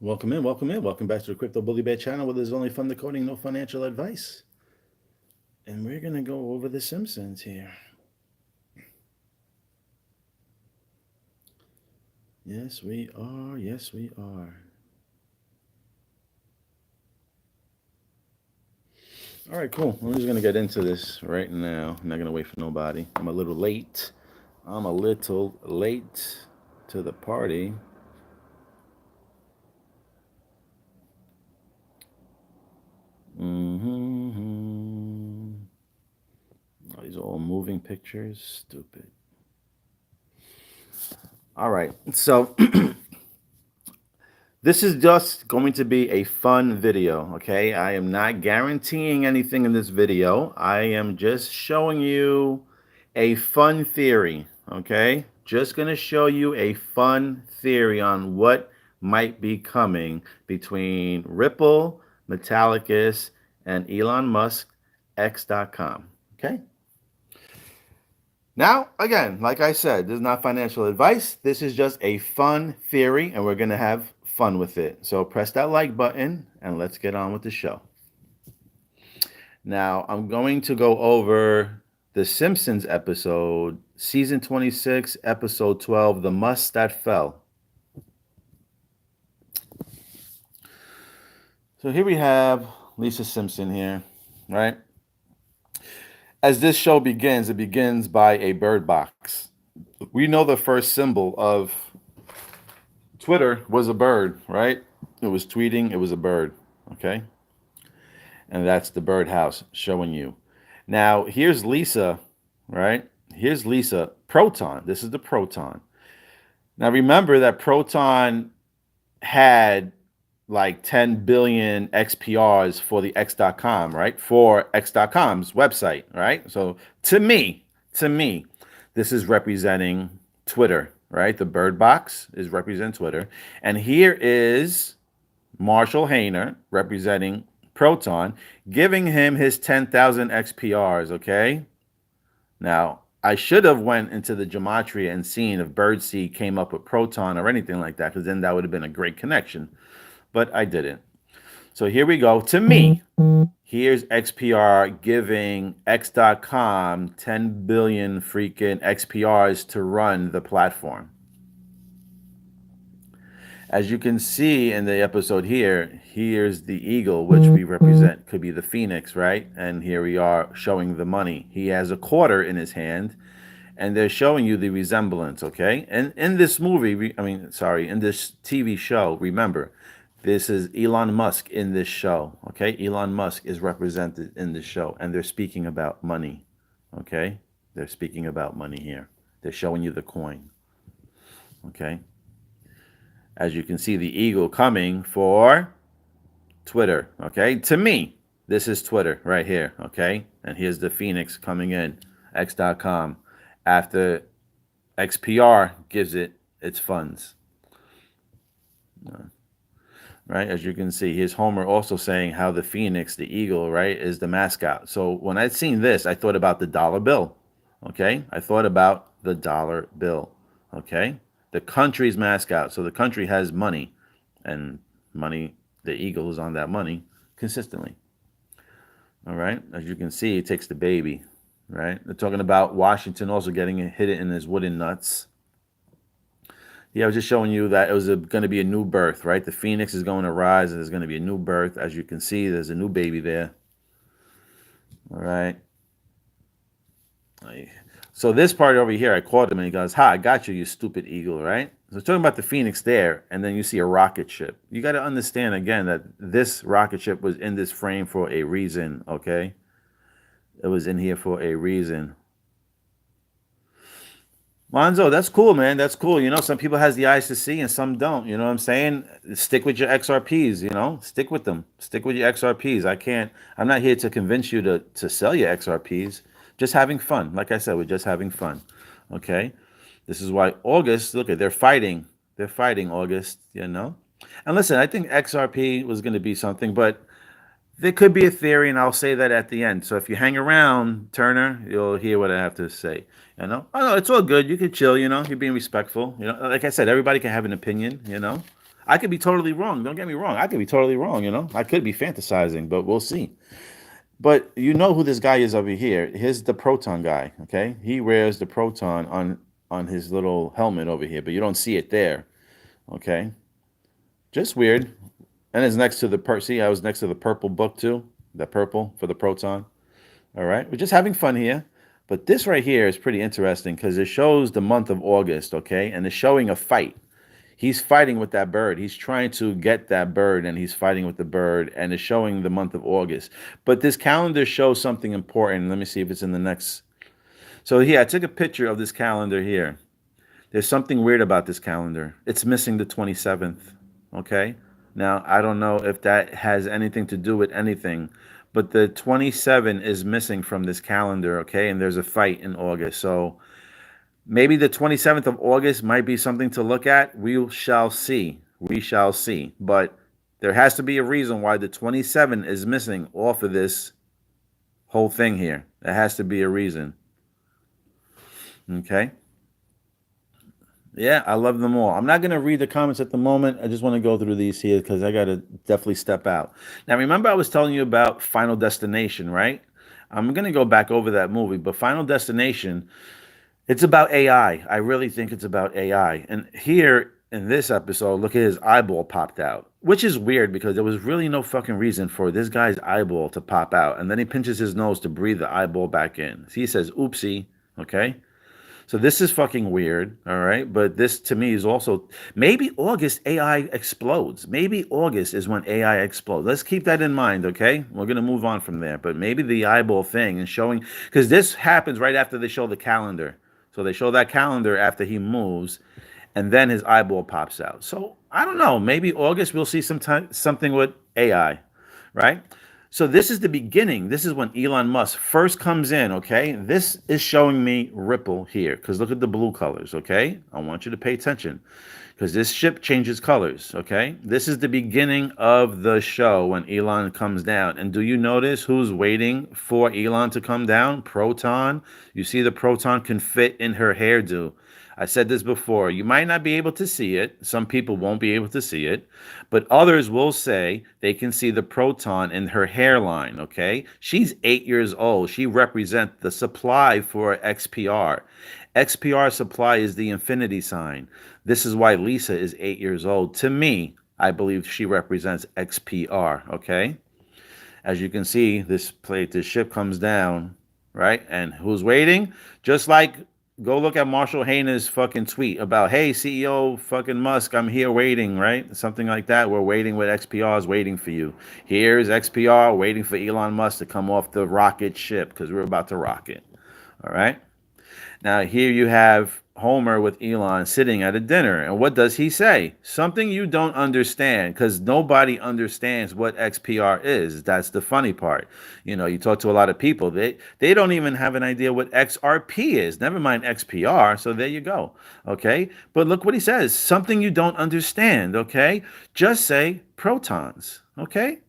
Welcome in, welcome in. Welcome back to the Crypto Bully Bear channel where there's only fun decoding, no financial advice. And we're going to go over the Simpsons here. Yes, we are. Yes, we are. All right, cool. I'm just going to get into this right now. I'm not going to wait for nobody. I'm a little late. To the party. Oh, these are all moving pictures. Stupid. All right, so this is just going to be a fun video, okay? I am not guaranteeing anything in this video. I am just showing you a fun theory, okay? Just going to show you a fun theory on what might be coming between Ripple, Metallicus, and Elon Musk, X.com, okay? Now, again, like I said, this is not financial advice. This is just a fun theory, and we're going to have fun with it. So press that like button, and let's get on with the show. Now, I'm going to go over the Simpsons episode, season 26, episode 12, The Must That Fell. So here we have Lisa Simpson here, right? As this show begins, it begins by a bird box. We know the first symbol of Twitter was a bird, right? It was tweeting, it was a bird, okay? And that's the birdhouse showing you. Now, here's Lisa, right? Here's Lisa, Proton. This is the Proton. Now, remember that Proton had like 10 billion XPRs for the X.com, right? For X.com's website, right? So to me, this is representing Twitter, right? The bird box is representing Twitter. And here is Marshall Hayner representing Proton, giving him his 10,000 XPRs, okay? Now, I should have went into the gematria and seen if Birdseed came up with Proton or anything like that, because then that would have been a great connection. But I didn't. So here we go. To me, here's XPR giving X.com 10 billion freaking XPRs to run the platform. As you can see in the episode here, here's the eagle, which we represent, could be the phoenix, right? And here we are showing the money. He has a quarter in his hand, and they're showing you the resemblance, okay? And in this movie, in this TV show, remember, this is Elon Musk in this show, okay? Elon Musk is represented in this show, and they're speaking about money, okay? They're speaking about money here. They're showing you the coin, okay? As you can see, the eagle coming for Twitter, okay? To me, this is Twitter right here, okay? And here's the phoenix coming in, X.com, after XPR gives it its funds. Right, as you can see, here's Homer also saying how the phoenix, the eagle, right, is the mascot. So when I'd seen this, I thought about the dollar bill, okay? I thought about the dollar bill, okay? The country's mascot. So the country has money, and money, the eagle is on that money consistently. All right, as you can see, it takes the baby, right? They're talking about Washington also getting hit in his wooden nuts. Yeah, I was just showing you that it was going to be a new birth, right? The phoenix is going to rise, and there's going to be a new birth. As you can see, there's a new baby there. All right. So this part over here, I caught him, and he goes, "Ha, I got you, you stupid eagle," right? So talking about the phoenix there, and then you see a rocket ship. You got to understand, again, that this rocket ship was in this frame for a reason, okay? It was in here for a reason. Lonzo, that's cool, man. That's cool. You know, some people has the eyes to see and some don't. You know what I'm saying? Stick with your XRPs, you know? Stick with them. Stick with your XRPs. I'm not here to convince you to sell your XRPs. Just having fun. Like I said, we're just having fun. Okay? This is why August, look at, they're fighting. They're fighting August, you know? And listen, I think XRP was going to be something, but there could be a theory, and I'll say that at the end. So if you hang around, Turner, you'll hear what I have to say. You know, it's all good. You can chill. You know, you're being respectful. You know, like I said, everybody can have an opinion. You know, I could be totally wrong. Don't get me wrong. I could be totally wrong, you know? I could be fantasizing, but we'll see. But you know who this guy is over here. Here's the proton guy, okay? He wears the proton on his little helmet over here, but you don't see it there, okay? Just weird. And it's next to the see, I was next to the purple book too. The purple for the proton. All right. We're just having fun here. But this right here is pretty interesting because it shows the month of August, okay? And it's showing a fight. He's fighting with that bird. He's trying to get that bird and he's fighting with the bird and it's showing the month of August. But this calendar shows something important. Let me see if it's in the next. So here, I took a picture of this calendar here. There's something weird about this calendar. It's missing the 27th, okay? Now, I don't know if that has anything to do with anything, but the 27 is missing from this calendar, okay? And there's a fight in August. So maybe the 27th of August might be something to look at. We shall see. We shall see. But there has to be a reason why the 27 is missing off of this whole thing here. There has to be a reason. Okay? Yeah, I love them all. I'm not going to read the comments at the moment. I just want to go through these here because I got to definitely step out. Now, remember I was telling you about Final Destination, right? I'm going to go back over that movie, but Final Destination, it's about AI. I really think it's about AI. And here in this episode, look at his eyeball popped out, which is weird because there was really no fucking reason for this guy's eyeball to pop out. And then he pinches his nose to breathe the eyeball back in. So he says, oopsie, okay? So this is fucking weird, all right? But this to me is also maybe August AI explodes. Maybe August is when AI explodes. Let's keep that in mind, okay? We're gonna move on from there. But maybe the eyeball thing and showing because this happens right after they show the calendar. So they show that calendar after he moves, and then his eyeball pops out. So I don't know. Maybe August we'll see something with AI, right? So this is the beginning. This is when Elon Musk first comes in, okay? This is showing me Ripple here because look at the blue colors, okay? I want you to pay attention because this ship changes colors, okay? This is the beginning of the show when Elon comes down. And do you notice who's waiting for Elon to come down? Proton. You see the proton can fit in her hairdo. I said this before. You might not be able to see it. Some people won't be able to see it. But others will say they can see the proton in her hairline, okay? She's 8 years old. She represents the supply for XPR. XPR supply is the infinity sign. This is why Lisa is 8 years old. To me, I believe she represents XPR, okay? As you can see, this ship comes down, right? And who's waiting? Just like go look at Marshall Hayner's fucking tweet about, hey, CEO fucking Musk, I'm here waiting, right? Something like that. We're waiting with XPR's waiting for you. Here's XPR waiting for Elon Musk to come off the rocket ship because we're about to rocket. All right. Now, here you have Homer with Elon sitting at a dinner. And what does he say? Something you don't understand because nobody understands what XPR is. That's the funny part. You know, you talk to a lot of people. They don't even have an idea what XRP is. Never mind XPR. So there you go. Okay. But look what he says. Something you don't understand. Okay. Just say protons. Okay.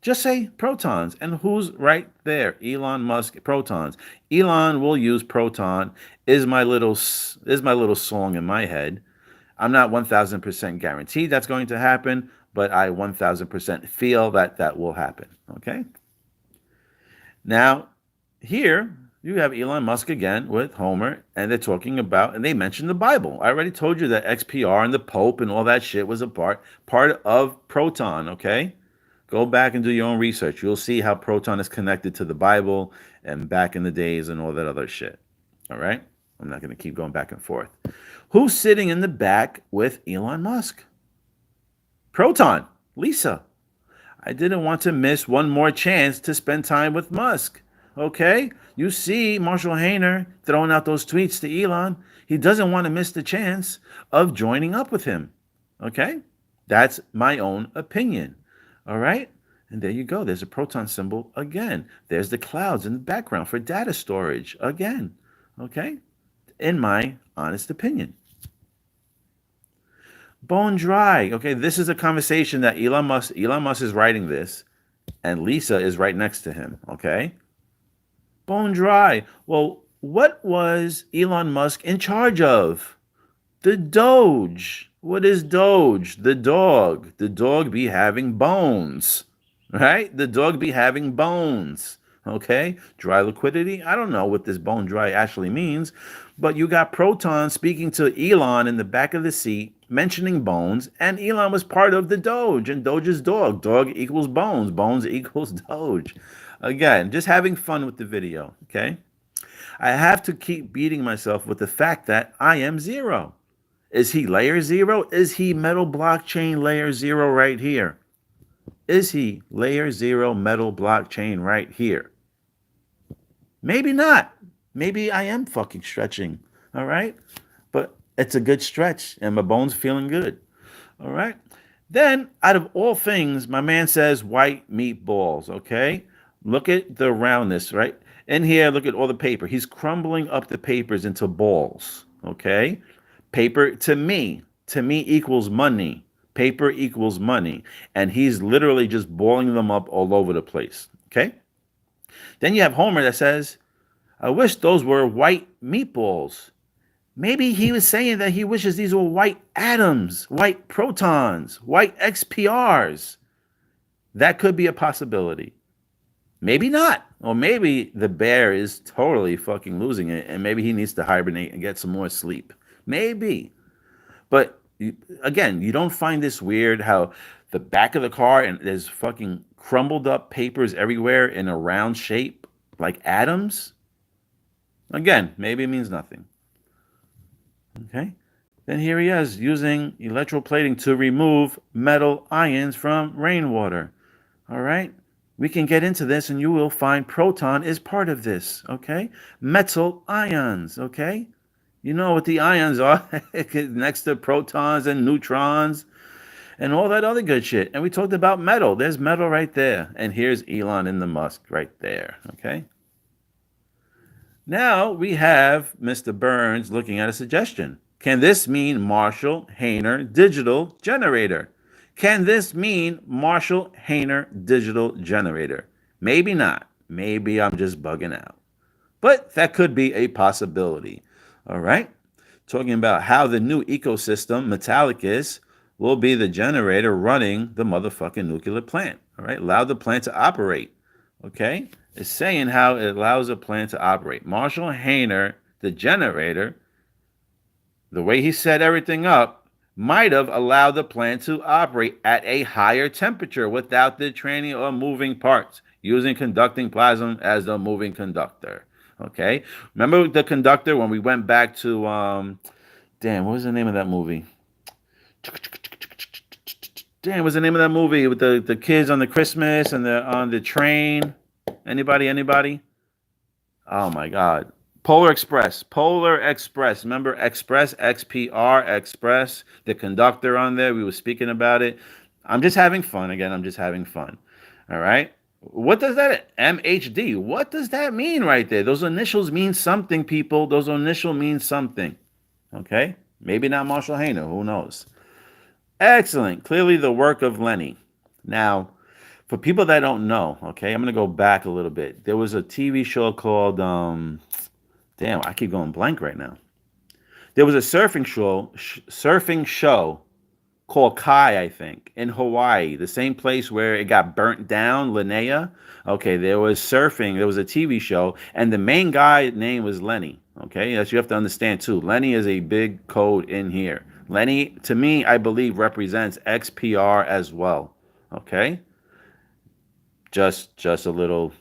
Just say protons. And who's right there? Elon Musk, protons. Elon will use proton is my little song in my head. I'm not 1000% guaranteed that's going to happen, but I 1000% feel that will happen. Okay? Now, here you have Elon Musk again with Homer, and they're talking about, and they mentioned the Bible. I already told you that XPR and the Pope and all that shit was a part of proton, okay? Go back and do your own research. You'll see how proton is connected to the Bible and back in the days and all that other shit. All right? I'm not going to keep going back and forth. Who's sitting in the back with Elon Musk? Proton, Lisa. I didn't want to miss one more chance to spend time with Musk. Okay? You see Marshall Hayner throwing out those tweets to Elon. He doesn't want to miss the chance of joining up with him. Okay? That's my own opinion. All right? And there you go. There's a proton symbol again. There's the clouds in the background for data storage again. Okay? In my honest opinion. Bone dry. Okay, this is a conversation that Elon Musk is writing this, and Lisa is right next to him. Okay? Bone dry. Well, what was Elon Musk in charge of? The Doge. What is Doge? The dog. The dog be having bones, right? The dog be having bones. Okay? Dry liquidity. I don't know what this bone dry actually means, but you got Proton speaking to Elon in the back of the seat, mentioning bones, and Elon was part of the Doge, and Doge is dog. Dog equals bones. Bones equals Doge. Again, just having fun with the video. Okay? I have to keep beating myself with the fact that I am zero. Is he layer zero? Is he metal blockchain layer zero right here? Is he layer zero metal blockchain right here? Maybe not. Maybe I am fucking stretching. All right. But it's a good stretch and my bones feeling good. All right. Then, out of all things, my man says white meatballs. Okay. Look at the roundness, right? In here, look at all the paper. He's crumbling up the papers into balls. Okay. Paper to me equals money. Paper equals money. And he's literally just balling them up all over the place. Okay. Then you have Homer that says, I wish those were white meatballs. Maybe he was saying that he wishes these were white atoms, white protons, white XPRs. That could be a possibility. Maybe not. Or maybe the bear is totally fucking losing it and maybe he needs to hibernate and get some more sleep. Maybe. But again, you don't find this weird how the back of the car and there's fucking crumbled up papers everywhere in a round shape like atoms? Again, maybe it means nothing. Okay. Then here he is using electroplating to remove metal ions from rainwater. All right. We can get into this and you will find proton is part of this. Okay. Metal ions. Okay. You know what the ions are next to protons and neutrons and all that other good shit. And we talked about metal. There's metal right there. And here's Elon and the Musk right there. Okay. Now we have Mr. Burns looking at a suggestion. Can this mean Marshall Hayner digital generator? Can this mean Marshall Hayner digital generator? Maybe not. Maybe I'm just bugging out. But that could be a possibility. All right. Talking about how the new ecosystem, Metallicus, will be the generator running the motherfucking nuclear plant. All right. Allow the plant to operate. Okay. It's saying how it allows a plant to operate. Marshall Hayner, the generator, the way he set everything up, might have allowed the plant to operate at a higher temperature without the training or moving parts, using conducting plasma as the moving conductor. Okay. Remember the conductor when we went back to, damn, what was the name of that movie? Damn, what's the name of that movie with the kids on the Christmas and on the train? Anybody? Oh my God. Polar Express. Remember Express, XPR, Express, the conductor on there. We were speaking about it. I'm just having fun. Again, I'm just having fun. All right. What does that MHD? What does that mean right there? Those initials mean something, people. Those initials mean something. Okay. Maybe not Marshall Hayner. Who knows? Excellent. Clearly the work of Lenny. Now, for people that don't know, okay, I'm going to go back a little bit. There was a TV show called, damn, I keep going blank right now. There was a surfing show called Kai, I think, in Hawaii, the same place where it got burnt down, Linnea. Okay, there was surfing. There was a TV show, and the main guy name was Lenny. Okay, that's you have to understand too. Lenny is a big code in here. Lenny, to me, I believe represents XPR as well. Okay. Just a little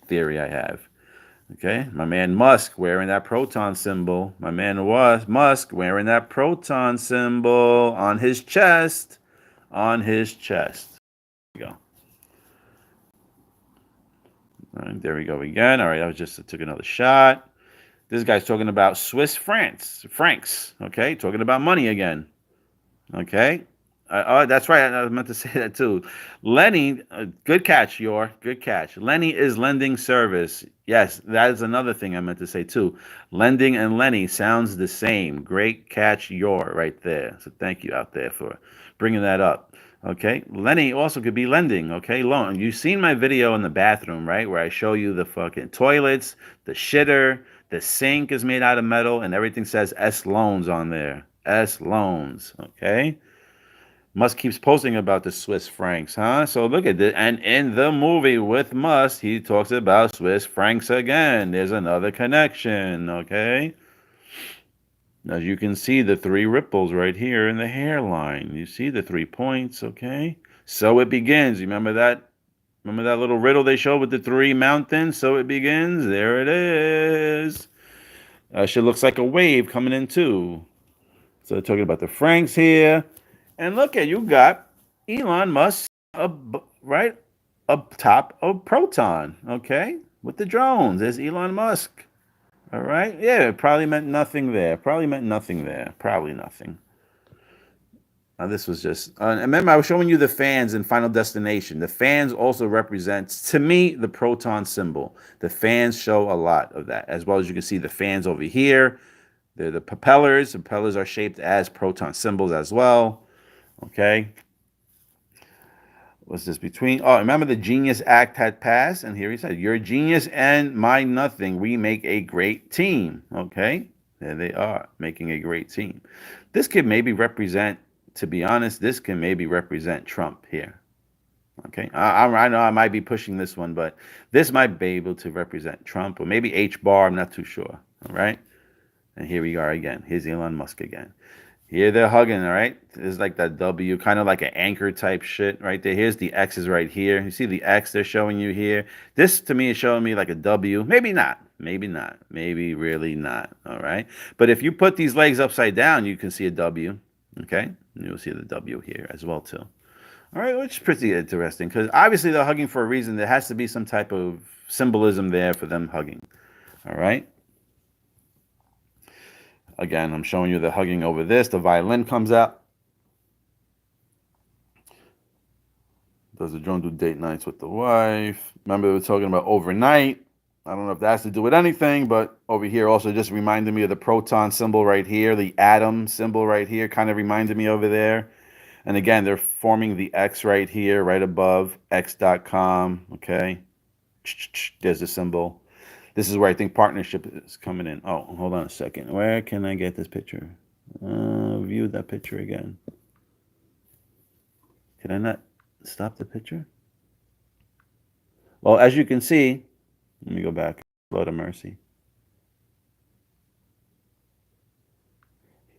theory I have. Okay, my man Musk wearing that proton symbol. My man was Musk wearing that proton symbol on his chest. On his chest. There we go. All right, there we go again. All right, I took another shot. This guy's talking about Swiss francs. Okay, talking about money again. Okay. That's right. I meant to say that too. Lenny, good catch, good catch. Lenny is lending service. Yes, that is another thing I meant to say too. Lending and Lenny sounds the same. Great catch, right there. So thank you out there for bringing that up. Okay, Lenny also could be lending. Okay, loan. You've seen my video in the bathroom, right, where I show you the fucking toilets, the shitter, The sink is made out of metal, and everything says S loans on there. S loans, okay? Musk keeps posting about the Swiss francs, huh? So look at it. And in the movie with Musk, he talks about Swiss francs again. There's another connection, okay? As you can see, the 3 ripples right here in the hairline. You see the 3 points, okay? So it begins. You remember that? Remember that little riddle they showed with the 3 mountains? So it begins. There it is. Shit looks like a wave coming in too. So they're talking about the francs here. And look at, you got Elon Musk right up top of Proton, okay? With the drones. There's Elon Musk. All right? Yeah, it probably meant nothing there. Probably nothing. Now this was just, remember I was showing you the fans in Final Destination. The fans also represents, to me, the proton symbol. The fans show a lot of that, as well as you can see the fans over here. They're the propellers. The propellers are shaped as proton symbols as well. Okay. What's this between? Oh, remember the Genius Act had passed, and here he said, "You're a genius and my nothing. We make a great team." Okay, there they are, making a great team. This could maybe represent, to be honest, this can maybe represent Trump here. Okay, I know I might be pushing this one, but this might be able to represent Trump or maybe H bar. I'm not too sure. All right, and here we are again. Here's Elon Musk again. Here they're hugging, all right? It's like that W, kind of like an anchor type shit right there. Here's the X's right here. You see the X they're showing you here? This, to me, is showing me like a W. Maybe not. Maybe really not, all right? But if you put these legs upside down, you can see a W, okay? And you'll see the W here as well, too. All right, which is pretty interesting because obviously they're hugging for a reason. There has to be some type of symbolism there for them hugging, all right? Again, I'm showing you the hugging over this. The violin comes out. Does the drone do date nights with the wife? Remember, we were talking about overnight. I don't know if that has to do with anything, but over here also just reminded me of the proton symbol right here. The atom symbol right here kind of reminded me over there. And again, they're forming the X right here, right above, x.com, okay? There's the symbol. This is where I think partnership is coming in. Oh, hold on a second. Where can I get this picture? View that picture again. Can I not stop the picture? Well, as you can see, let me go back. Lord of mercy.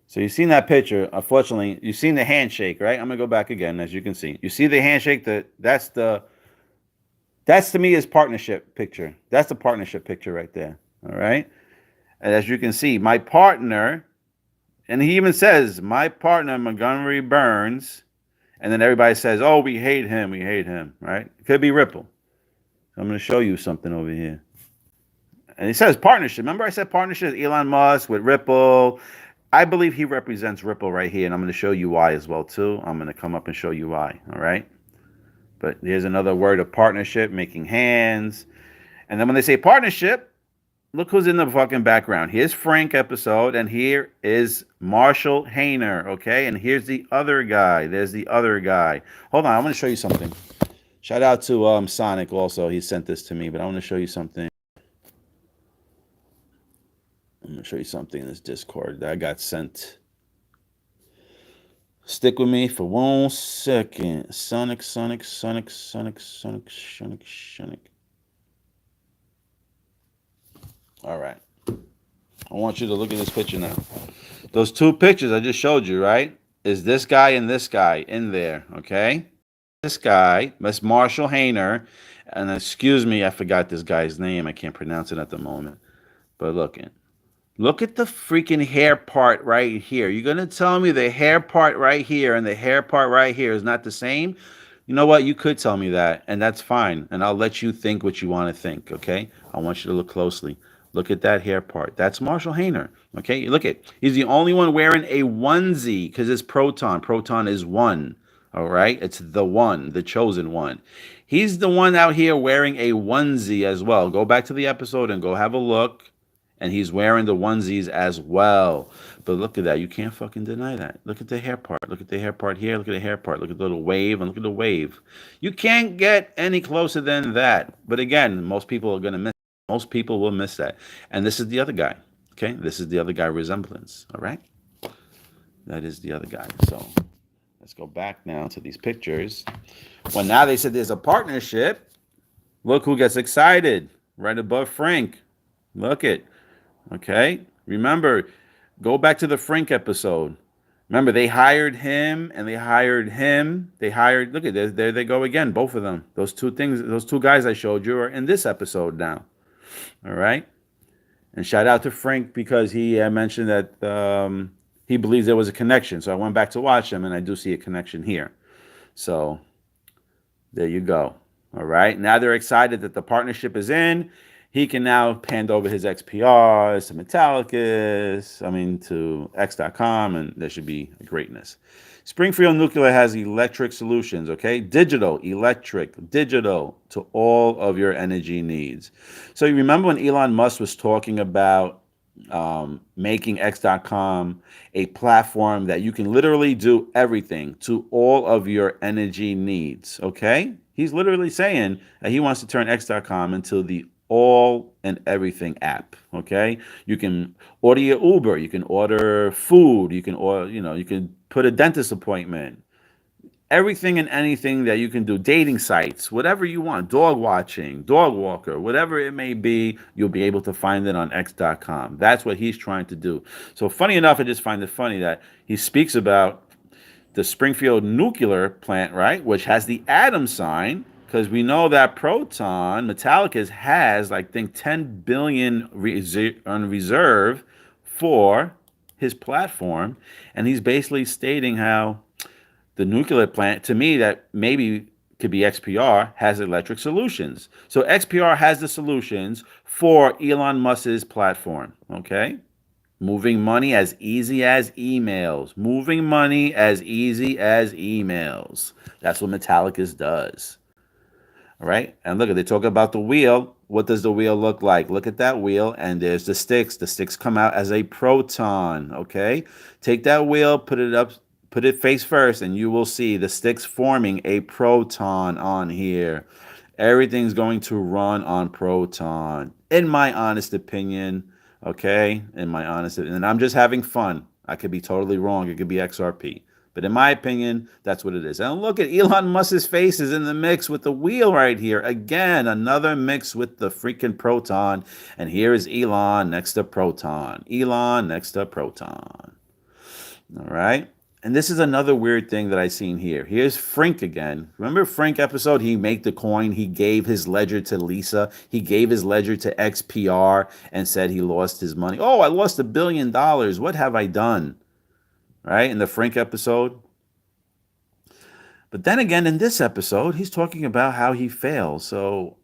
So you've seen that picture. Unfortunately, you've seen the handshake, right? I'm going to go back again, as you can see. You see the handshake? That's to me is partnership picture. That's the partnership picture right there. All right. And as you can see, my partner, and he even says, my partner, Montgomery Burns. And then everybody says, oh, we hate him. Right. It could be Ripple. So I'm going to show you something over here. And it says partnership. Remember I said partnership, Elon Musk with Ripple. I believe he represents Ripple right here. And I'm going to show you why as well, too. I'm going to come up and show you why. All right. But here's another word of partnership, making hands. And then when they say partnership, look who's in the fucking background. Here's Frank episode, and here is Marshall Hayner, okay? And here's the other guy. There's the other guy. Hold on, I'm going to show you something. Shout out to Sonic also. He sent this to me, but I want to show you something. I'm going to show you something in this Discord that I got sent. Stick with me for 1 second. Sonic. All right. I want you to look at this picture now. Those 2 pictures I just showed you, right? Is this guy and this guy in there, okay? This guy, Miss Marshall Hayner, and excuse me, I forgot this guy's name. I can't pronounce it at the moment. But look at the freaking hair part right here. You're going to tell me the hair part right here and the hair part right here is not the same? You know what? You could tell me that, and that's fine. And I'll let you think what you want to think, okay? I want you to look closely. Look at that hair part. That's Marshall Hayner, okay? Look at, he's the only one wearing a onesie because it's proton. Proton is 1, all right? It's the one, the chosen one. He's the one out here wearing a onesie as well. Go back to the episode and go have a look. And he's wearing the onesies as well. But look at that. You can't fucking deny that. Look at the hair part. Look at the hair part here. Look at the hair part. Look at the little wave and look at the wave. You can't get any closer than that. But again, most people are going to miss Most people will miss that. And this is the other guy. Okay, this is the other guy resemblance. All right, that is the other guy. So let's go back now to these pictures. Well, now they said there's a partnership. Look who gets excited right above Frank. Look it. Okay, remember, go back to the Frank episode. Remember, they hired him and they hired him. They hired, look at this, there they go again, both of them. Those two things, those two guys I showed you are in this episode now. All right. And shout out to Frank because he mentioned that he believes there was a connection. So I went back to watch him and I do see a connection here. So there you go. All right. Now they're excited that the partnership is in. He can now hand over his XPRs to Metallicus, to X.com, and there should be greatness. Springfield Nuclear has electric solutions, okay? Digital to all of your energy needs. So you remember when Elon Musk was talking about making X.com a platform that you can literally do everything to all of your energy needs, okay? He's literally saying that he wants to turn X.com into the all and everything app. Okay, you can order your Uber, you can order food, you can order, you can put a dentist appointment, everything and anything that you can do, dating sites, whatever you want, dog watching, dog walker, whatever it may be, you'll be able to find it on X.com. That's what he's trying to do. So funny enough, I just find it funny that he speaks about the Springfield nuclear plant, right, which has the atom sign, because we know that Proton, Metallicus, has, I think, 10 billion on reserve for his platform. And he's basically stating how the nuclear plant, to me, that maybe could be XPR, has electric solutions. So XPR has the solutions for Elon Musk's platform, okay? Moving money as easy as emails. Moving money as easy as emails. That's what Metallicus does. All right. And look, they talk about the wheel. What does the wheel look like? Look at that wheel. And there's the sticks. The sticks come out as a proton. Okay. Take that wheel, put it up, put it face first, and you will see the sticks forming a proton on here. Everything's going to run on proton, in my honest opinion. Okay. In my honest opinion. And I'm just having fun. I could be totally wrong. It could be XRP. But in my opinion, that's what it is. And look at Elon Musk's face is in the mix with the wheel right here. Again, another mix with the freaking proton. And here is Elon next to proton. Elon next to proton. All right. And this is another weird thing that I seen here. Here's Frank again. Remember Frank episode? He made the coin. He gave his ledger to Lisa. He gave his ledger to XPR and said he lost his money. Oh, I lost $1 billion. What have I done? Right, in the Frank episode. But then again, in this episode, he's talking about how he fails. So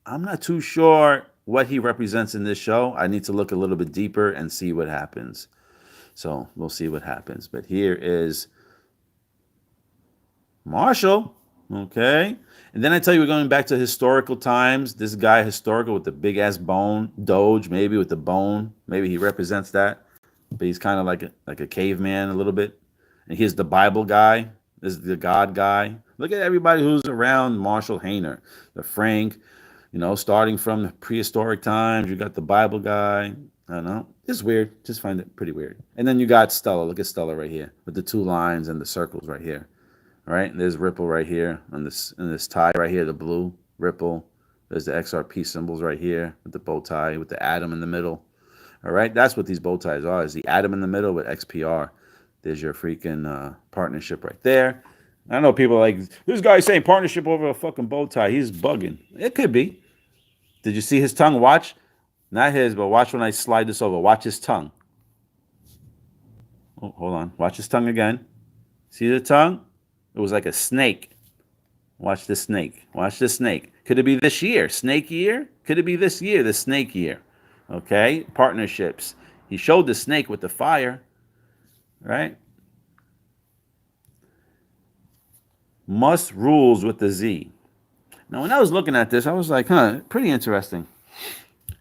I'm not too sure what he represents in this show. I need to look a little bit deeper and see what happens. So we'll see what happens. But here is Marshall. Okay. And then I tell you, we're going back to historical times. This guy, historical, with the big ass bone, Doge, maybe with the bone. Maybe he represents that. But he's kind of like a caveman a little bit. And here's the Bible guy. This is the God guy. Look at everybody who's around Marshall Hayner. The Frank, starting from the prehistoric times. You got the Bible guy. I don't know. It's weird. Just find it pretty weird. And then you got Stella. Look at Stella right here with the two lines and the circles right here. All right. And there's Ripple right here on this tie right here, the blue Ripple. There's the XRP symbols right here with the bow tie with the atom in the middle. All right, that's what these bow ties are, is the atom in the middle with XPR. There's your freaking partnership right there. I know people are like, this guy's saying partnership over a fucking bow tie. He's bugging. It could be. Did you see his tongue? Watch. Not his, but watch when I slide this over. Watch his tongue. Oh, hold on. Watch his tongue again. See the tongue? It was like a snake. Watch the snake. Watch the snake. Could it be this year? Snake year? Could it be this year, the snake year? Okay, partnerships. He showed the snake with the fire, right? Musk rules with the Z. Now, when I was looking at this, I was like, pretty interesting.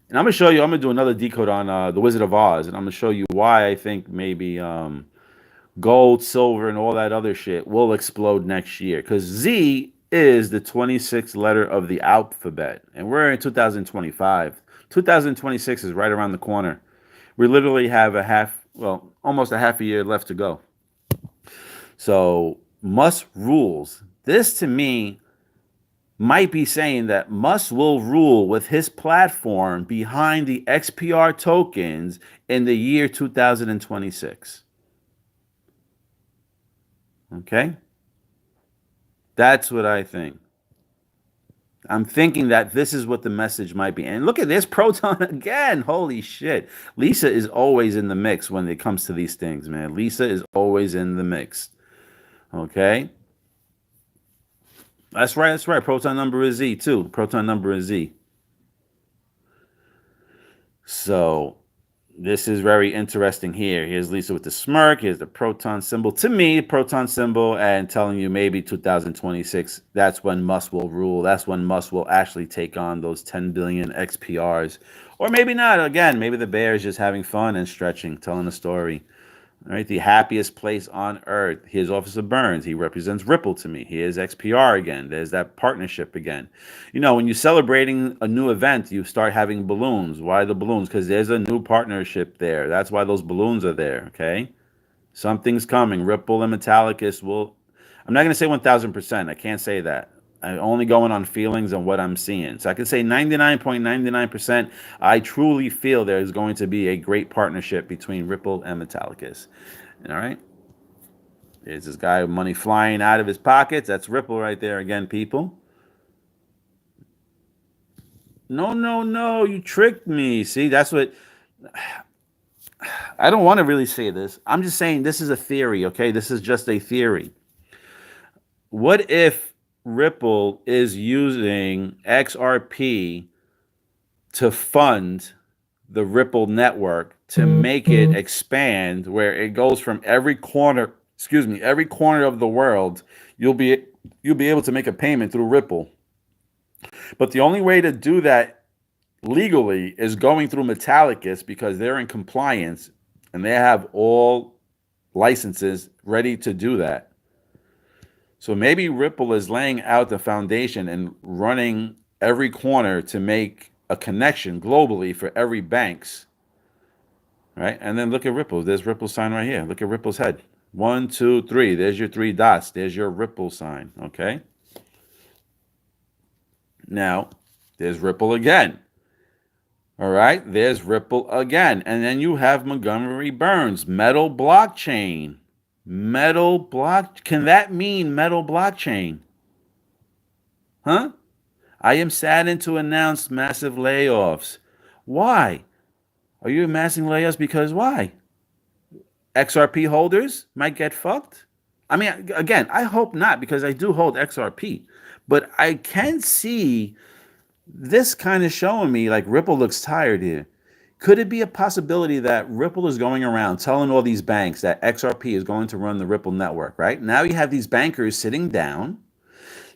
And I'm going to show you, I'm going to do another decode on The Wizard of Oz, and I'm going to show you why I think maybe gold, silver, and all that other shit will explode next year. Because Z is the 26th letter of the alphabet, and we're in 2025. 2026 is right around the corner. We literally have almost a half a year left to go. So Musk rules. This to me might be saying that Musk will rule with his platform behind the XPR tokens in the year 2026. Okay? That's what I think. I'm thinking that this is what the message might be. And look at this Proton again. Holy shit. Lisa is always in the mix when it comes to these things, man. Lisa is always in the mix. Okay? That's right. That's right. Proton number is Z, too. Proton number is Z. So this is very interesting here. Here's Lisa with the smirk. Here's the proton symbol. To me, proton symbol, and telling you maybe 2026, that's when Musk will rule. That's when Musk will actually take on those 10 billion XPRs. Or maybe not. Again, maybe the bear is just having fun and stretching, telling a story. All right, the happiest place on earth. Here's Officer Burns. He represents Ripple to me. Here's XPR again. There's that partnership again. You know, when you're celebrating a new event, you start having balloons. Why the balloons? Because there's a new partnership there. That's why those balloons are there, okay? Something's coming. Ripple and Metallicus will... I'm not going to say 1,000%. I can't say that. I'm only going on feelings and what I'm seeing. So I can say 99.99%. I truly feel there's going to be a great partnership between Ripple and Metallicus. All right. There's this guy with money flying out of his pockets. That's Ripple right there again, people. No, no, no. You tricked me. See, that's what... I don't want to really say this. I'm just saying this is a theory, okay? This is just a theory. What if Ripple is using XRP to fund the Ripple network to make it expand, where it goes from every corner, every corner of the world, you'll be able to make a payment through Ripple. But the only way to do that legally is going through Metallicus, because they're in compliance and they have all licenses ready to do that. So maybe Ripple is laying out the foundation and running every corner to make a connection globally for every banks, right? And then look at Ripple. There's Ripple's sign right here. Look at Ripple's head. 1, 2, 3. There's your 3 dots. There's your Ripple sign, okay? Now, there's Ripple again. All right, there's Ripple again. And then you have Montgomery Burns, Metal Blockchain. Can that mean Metal Blockchain? Huh? I am saddened to announce massive layoffs. Why? Are you amassing layoffs because why? XRP holders might get fucked? I mean, again, I hope not, because I do hold XRP. But I can see this kind of showing me like Ripple looks tired here. Could it be a possibility that Ripple is going around telling all these banks that XRP is going to run the Ripple network, right? Now you have these bankers sitting down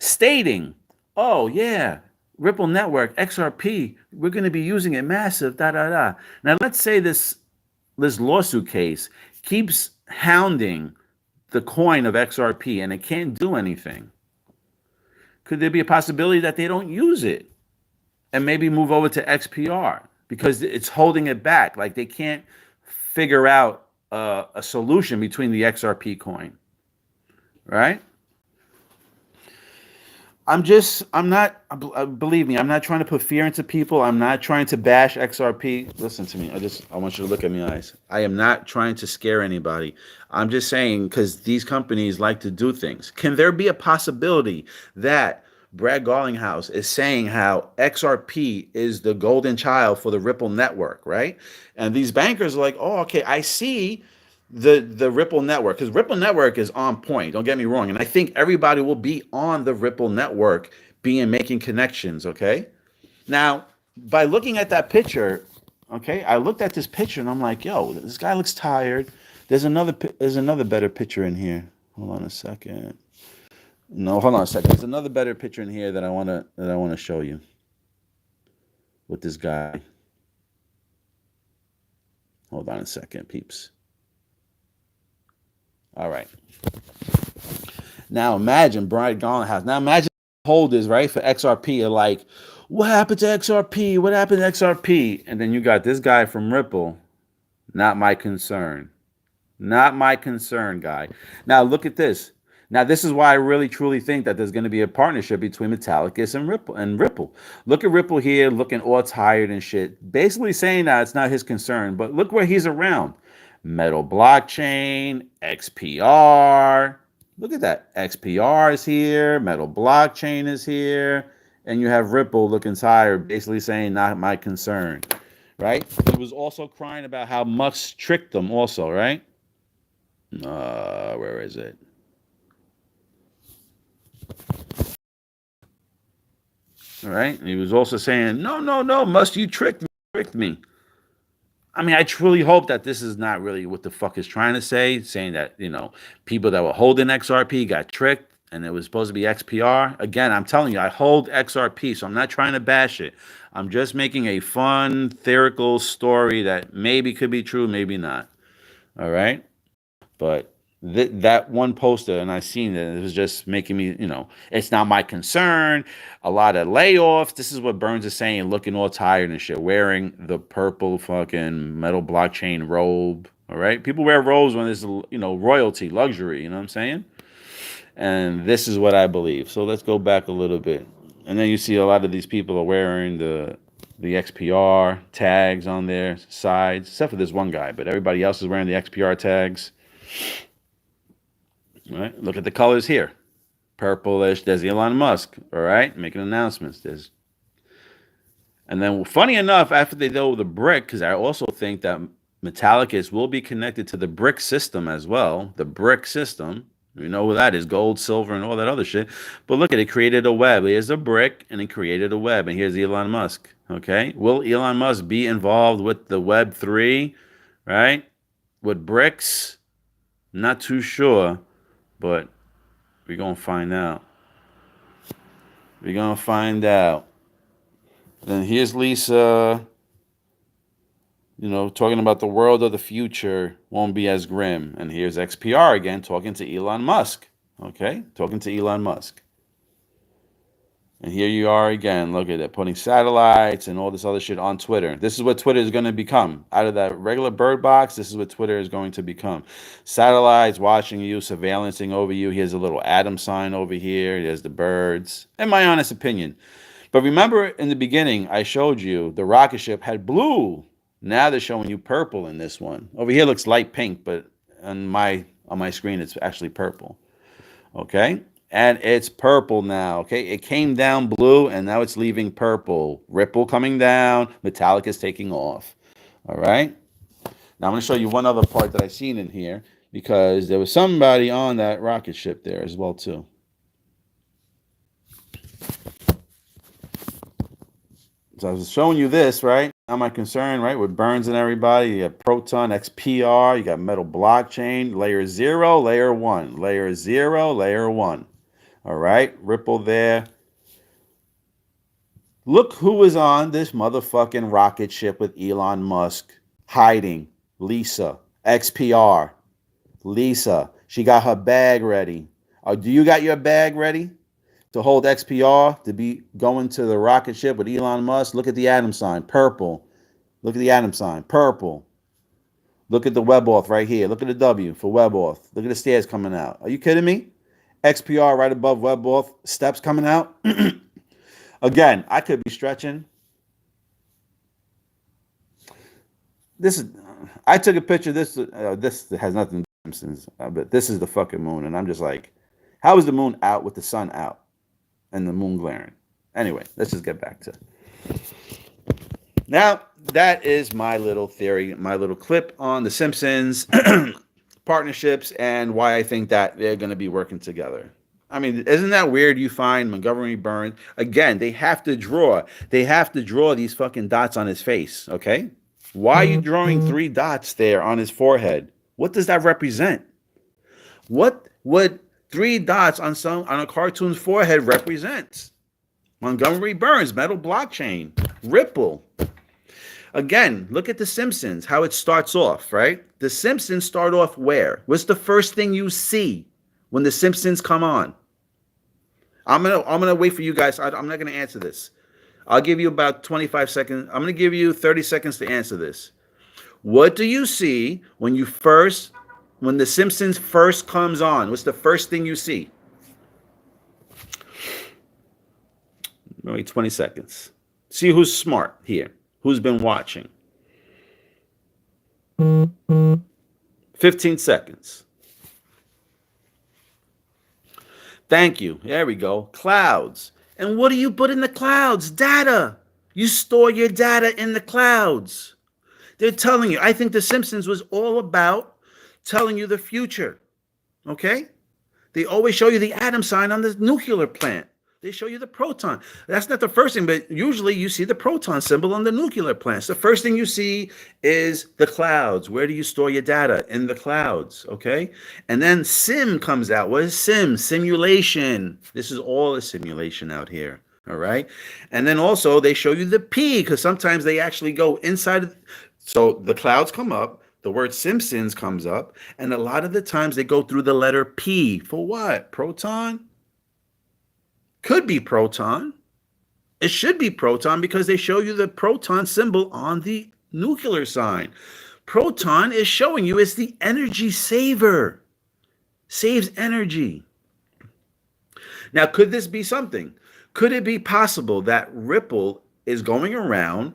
stating, oh, yeah, Ripple network, XRP, we're going to be using it massive, da-da-da. Now, let's say this lawsuit case keeps hounding the coin of XRP and it can't do anything. Could there be a possibility that they don't use it and maybe move over to XPR? Because it's holding it back. Like they can't figure out a solution between the XRP coin, right? Believe me, I'm not trying to put fear into people. I'm not trying to bash XRP. Listen to me. I want you to look at my eyes. I am not trying to scare anybody. I'm just saying, because these companies like to do things. Can there be a possibility that Brad Garlinghouse is saying how XRP is the golden child for the Ripple network, right? And these bankers are like, oh, okay, I see the Ripple network, because Ripple network is on point. Don't get me wrong. And I think everybody will be on the Ripple network making connections, okay? Now, by looking at that picture, okay, I looked at this picture and I'm like, yo, this guy looks tired. There's another better picture in here. Hold on a second. No, hold on a second. There's another better picture in here that I want to show you with this guy. Hold on a second, peeps. All right. Now imagine Brian Garlinghouse. Now imagine holders, right, for XRP are like, what happened to XRP? What happened to XRP? And then you got this guy from Ripple. Not my concern. Not my concern, guy. Now, look at this. Now, this is why I really, truly think that there's going to be a partnership between Metallicus and Ripple. Look at Ripple here, looking all tired and shit. Basically saying that it's not his concern, but look where he's around. Metal blockchain, XPR. Look at that. XPR is here. Metal blockchain is here. And you have Ripple looking tired, basically saying not my concern. Right? He was also crying about how Musk tricked them also, right? Where is it? All right. And he was also saying, no, Musk, you tricked me. I mean, I truly hope that this is not really what the fuck is trying to say, saying that, people that were holding XRP got tricked and it was supposed to be XPR. Again, I'm telling you, I hold XRP, so I'm not trying to bash it. I'm just making a fun, theoretical story that maybe could be true, maybe not. All right? But that one poster, and I seen it was just making me, it's not my concern. A lot of layoffs. This is what Burns is saying, looking all tired and shit, wearing the purple fucking metal blockchain robe. All right? People wear robes when there's, royalty, luxury, you know what I'm saying? And this is what I believe. So let's go back a little bit. And then you see a lot of these people are wearing the XPR tags on their sides, except for this one guy, but everybody else is wearing the XPR tags. All right, look at the colors here. Purplish. There's Elon Musk, all right, making announcements. And then, funny enough, after they do the BRIC, because I also think that Metallicus will be connected to the BRIC system as well. The BRIC system. You know what that is, gold, silver, and all that other shit. But look at it, created a web. Here's a brick, and it created a web. And here's Elon Musk, okay? Will Elon Musk be involved with the Web 3, right? With BRICS? Not too sure, but we're going to find out. We're going to find out. Then here's Lisa, talking about the world of the future won't be as grim. And here's XPR again talking to Elon Musk. Okay? Talking to Elon Musk. And here you are again. Look at it. Putting satellites and all this other shit on Twitter. This is what Twitter is going to become. Out of that regular bird box, this is what Twitter is going to become. Satellites watching you, surveillancing over you. Here's a little atom sign over here. There's the birds. In my honest opinion. But remember in the beginning, I showed you the rocket ship had blue. Now they're showing you purple in this one. Over here looks light pink, but on my screen it's actually purple. Okay? And it's purple now. Okay? It came down blue and now it's leaving purple. Ripple coming down, Metallicus taking off. All right? Now I'm going to show you one other part that I seen in here because there was somebody on that rocket ship there as well too. So I was showing you this, right? Not my concern, right? With Burns and everybody. You got Proton, XPR. You got Metal Blockchain. Layer 0, Layer 1. Layer 0, Layer 1. All right? Ripple there. Look who was on this motherfucking rocket ship with Elon Musk. Hiding. Lisa. XPR. Lisa. She got her bag ready. Do you got your bag ready? To hold XPR, to be going to the rocket ship with Elon Musk. Look at the atom sign, purple. Look at the atom sign, purple. Look at the web auth right here. Look at the W for web auth. Look at the stairs coming out. Are you kidding me? XPR right above web auth, steps coming out. Again, I could be stretching. I took a picture of this. This has nothing to do with Simpsons, but this is the fucking moon. And I'm just like, how is the moon out with the sun out? And the moon glaring. Anyway, let's just get back to it. Now, that is my little theory, my little clip on the Simpsons partnerships and why I think that they're going to be working together. I mean, isn't that weird? You find Montgomery Burns, again, they have to draw these fucking dots on his face, okay? Why are you drawing 3 dots there on his forehead? What does that represent? What would 3 dots on a cartoon's forehead represents? Montgomery Burns, Metal Blockchain, Ripple. Again, look at The Simpsons, how it starts off, right? The Simpsons start off where? What's the first thing you see when The Simpsons come on? I'm gonna wait for you guys. I'm not gonna answer this. I'll give you about 25 seconds. I'm going to give you 30 seconds to answer this. What do you see when the Simpsons first comes on? What's the first thing you see? Wait 20 seconds. See who's smart here. Who's been watching? 15 seconds. Thank you. There we go. Clouds. And what do you put in the clouds? Data. You store your data in the clouds. They're telling you. I think The Simpsons was all about telling you the future. Okay? They always show you the atom sign on the nuclear plant. They show you the proton. That's not the first thing, but usually you see the proton symbol on the nuclear plants. The first thing you see is the clouds. Where do you store your data? In the clouds, okay? And then sim comes out. What is sim? Simulation. This is all a simulation out here, all right? And then also they show you the P, because sometimes they actually go inside. So the clouds come up. The word Simpsons comes up. And a lot of the times they go through the letter P. For what? Proton? Could be proton. It should be proton because they show you the proton symbol on the nuclear sign. Proton is showing you it's the energy saver. Saves energy. Now, could this be something? Could it be possible that Ripple is going around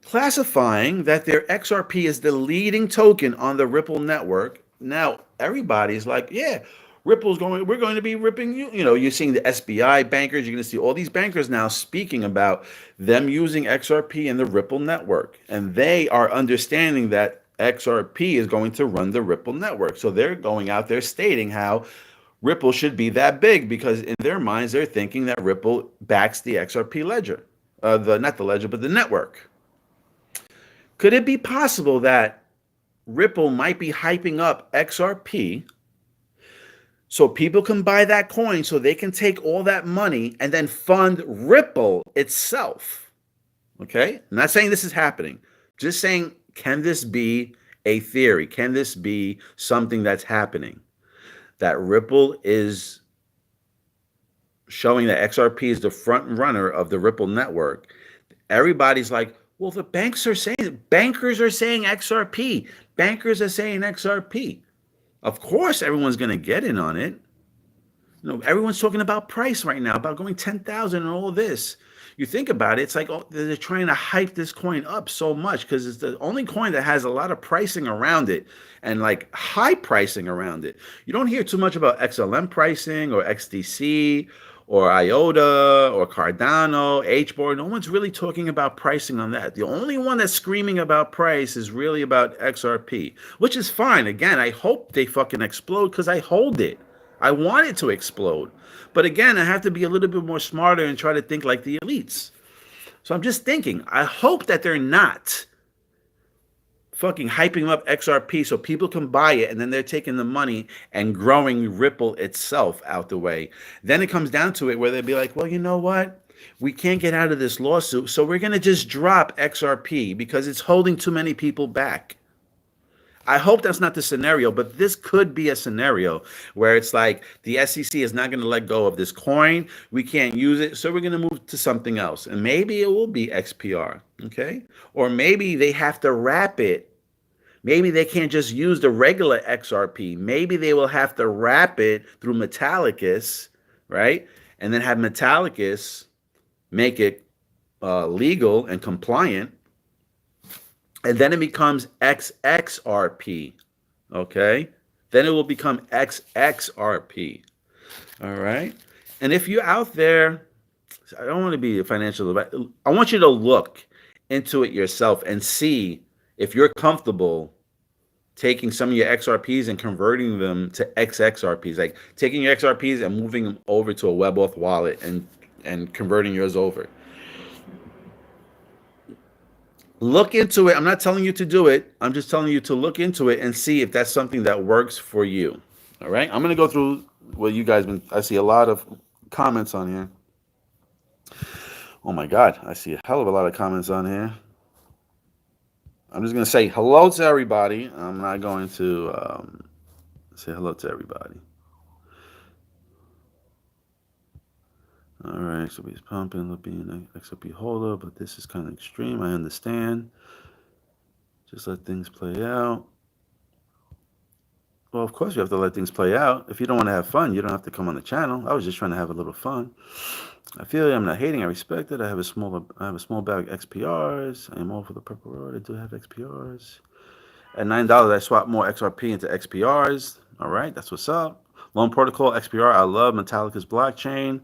classifying that their XRP is the leading token on the Ripple network? Now, everybody's like, yeah, we're going to be ripping you. You know, you're seeing the SBI bankers. You're going to see all these bankers now speaking about them using XRP in the Ripple network. And they are understanding that XRP is going to run the Ripple network. So they're going out there stating how Ripple should be that big, because in their minds, they're thinking that Ripple backs the XRP ledger. Not the ledger, but the network. Could it be possible that Ripple might be hyping up XRP so people can buy that coin, so they can take all that money and then fund Ripple itself? Okay? I'm not saying this is happening. Just saying, can this be a theory? Can this be something that's happening? That Ripple is showing that XRP is the front runner of the Ripple network. Everybody's like, well, the bankers are saying XRP. Bankers are saying XRP. Of course, everyone's going to get in on it. You know, everyone's talking about price right now, about going 10,000 and all this. You think about it, it's like, oh, they're trying to hype this coin up so much because it's the only coin that has a lot of pricing around it, and like high pricing around it. You don't hear too much about XLM pricing or XDC or IOTA or Cardano, HBOR. No one's really talking about pricing on that. The only one that's screaming about price is really about XRP, which is fine. Again, I hope they fucking explode because I hold it. I want it to explode. But again, I have to be a little bit more smarter and try to think like the elites. So I'm just thinking, I hope that they're not fucking hyping up XRP so people can buy it, and then they're taking the money and growing Ripple itself out the way. Then it comes down to it where they'd be like, well, you know what? We can't get out of this lawsuit, so we're going to just drop XRP because it's holding too many people back. I hope that's not the scenario, but this could be a scenario where it's like the SEC is not going to let go of this coin. We can't use it, so we're going to move to something else. And maybe it will be XPR, okay? Or maybe they have to wrap it. Maybe they can't just use the regular XRP. Maybe they will have to wrap it through Metallicus, right? And then have Metallicus make it legal and compliant. And then it becomes XXRP, okay? Then it will become XXRP, all right? And if you're out there, I don't want to be a financial advisor. I want you to look into it yourself and see if you're comfortable taking some of your XRPs and converting them to XXRPs, like taking your XRPs and moving them over to a WebAuth wallet and converting yours over. Look into it. I'm not telling you to do it. I'm just telling you to look into it and see if that's something that works for you. All right. I'm going to go through what you guys been. I see a lot of comments on here. Oh my God. I see a hell of a lot of comments on here. I'm just going to say hello to everybody. I'm not going to say hello to everybody. All right, so he's pumping, being an XRP holder, but this is kind of extreme. I understand. Just let things play out. Well, of course you have to let things play out. If you don't want to have fun, you don't have to come on the channel. I was just trying to have a little fun. I feel I'm not hating. I respect it. I have a small bag of XPRs. I am all for the purple road. I do have XPRs. At $9, I swap more XRP into XPRs. All right, that's what's up. Loan Protocol, XPR. I love Metallicus blockchain.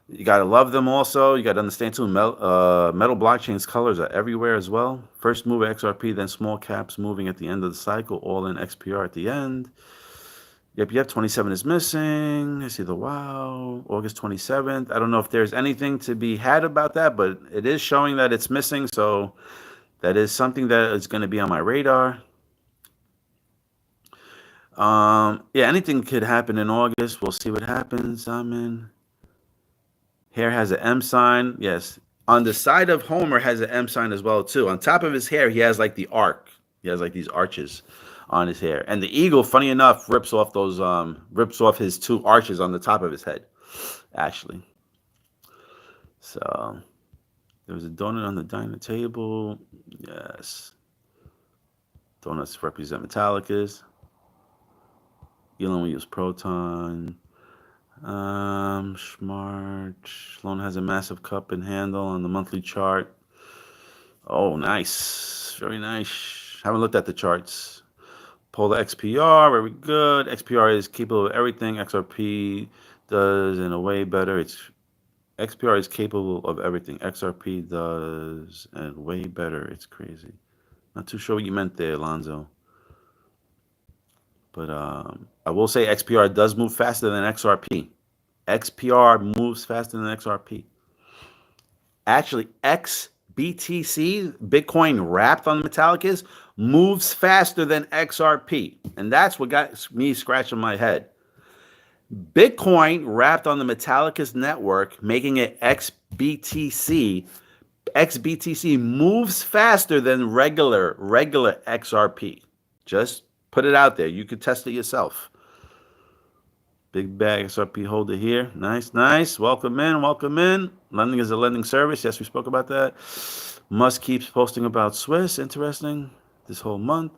You gotta love them also. You gotta understand too. Metal blockchain's colors are everywhere as well. First move XRP, then small caps moving at the end of the cycle, all in XPR at the end. Yep. 27 is missing. I see the wow. August 27th. I don't know if there's anything to be had about that, but it is showing that it's missing. So that is something that is going to be on my radar. Yeah, anything could happen in August. We'll see what happens. Hair has an M sign. Yes. On the side of Homer has an M sign as well, too. On top of his hair, he has like the arc. He has like these arches on his hair. And the eagle, funny enough, rips off his two arches on the top of his head, actually. So there was a donut on the dining table. Yes. Donuts represent Metallicus. Elon will use proton. Smart. Sloan has a massive cup and handle on the monthly chart. Oh, nice. Very nice. Haven't looked at the charts. Polar XPR, very good. XPR is capable of everything XRP does in a way better. XPR is capable of everything XRP does and way better. It's crazy. Not too sure what you meant there, Alonzo. But I will say XPR does move faster than XRP. XPR moves faster than XRP. Actually, XBTC, Bitcoin wrapped on the Metallicus, moves faster than XRP. And that's what got me scratching my head. Bitcoin wrapped on the Metallicus network, making it XBTC. XBTC moves faster than regular XRP. Just put it out there. You could test it yourself. Big bag XRP holder here. Nice. Welcome in. Lending is a lending service. Yes, we spoke about that. Musk keeps posting about Swiss. Interesting. This whole month.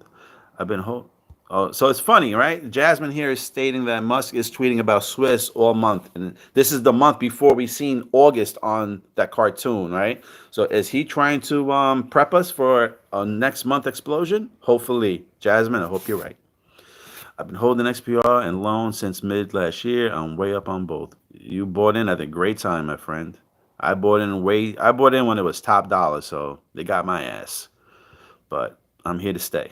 So it's funny, right? Jasmine here is stating that Musk is tweeting about Swiss all month. And this is the month before we seen August on that cartoon, right? So is he trying to prep us for a next month explosion? Hopefully. Jasmine, I hope you're right. I've been holding XPR and loan since mid last year. I'm way up on both. You bought in at a great time, my friend. I bought in when it was top dollar, so they got my ass. But I'm here to stay.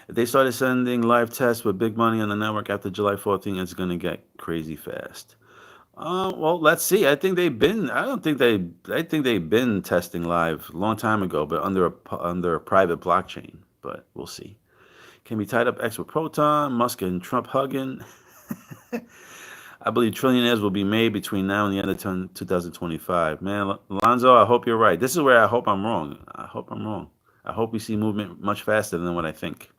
If they started sending live tests with big money on the network after July 14th, it's going to get crazy fast. Well, let's see. I think they've been testing live a long time ago, but under a private blockchain. But we'll see. Can be tied up X with Proton, Musk and Trump hugging. I believe trillionaires will be made between now and the end of 2025. Man, Alonzo, I hope you're right. This is where I hope I'm wrong. I hope we see movement much faster than what I think.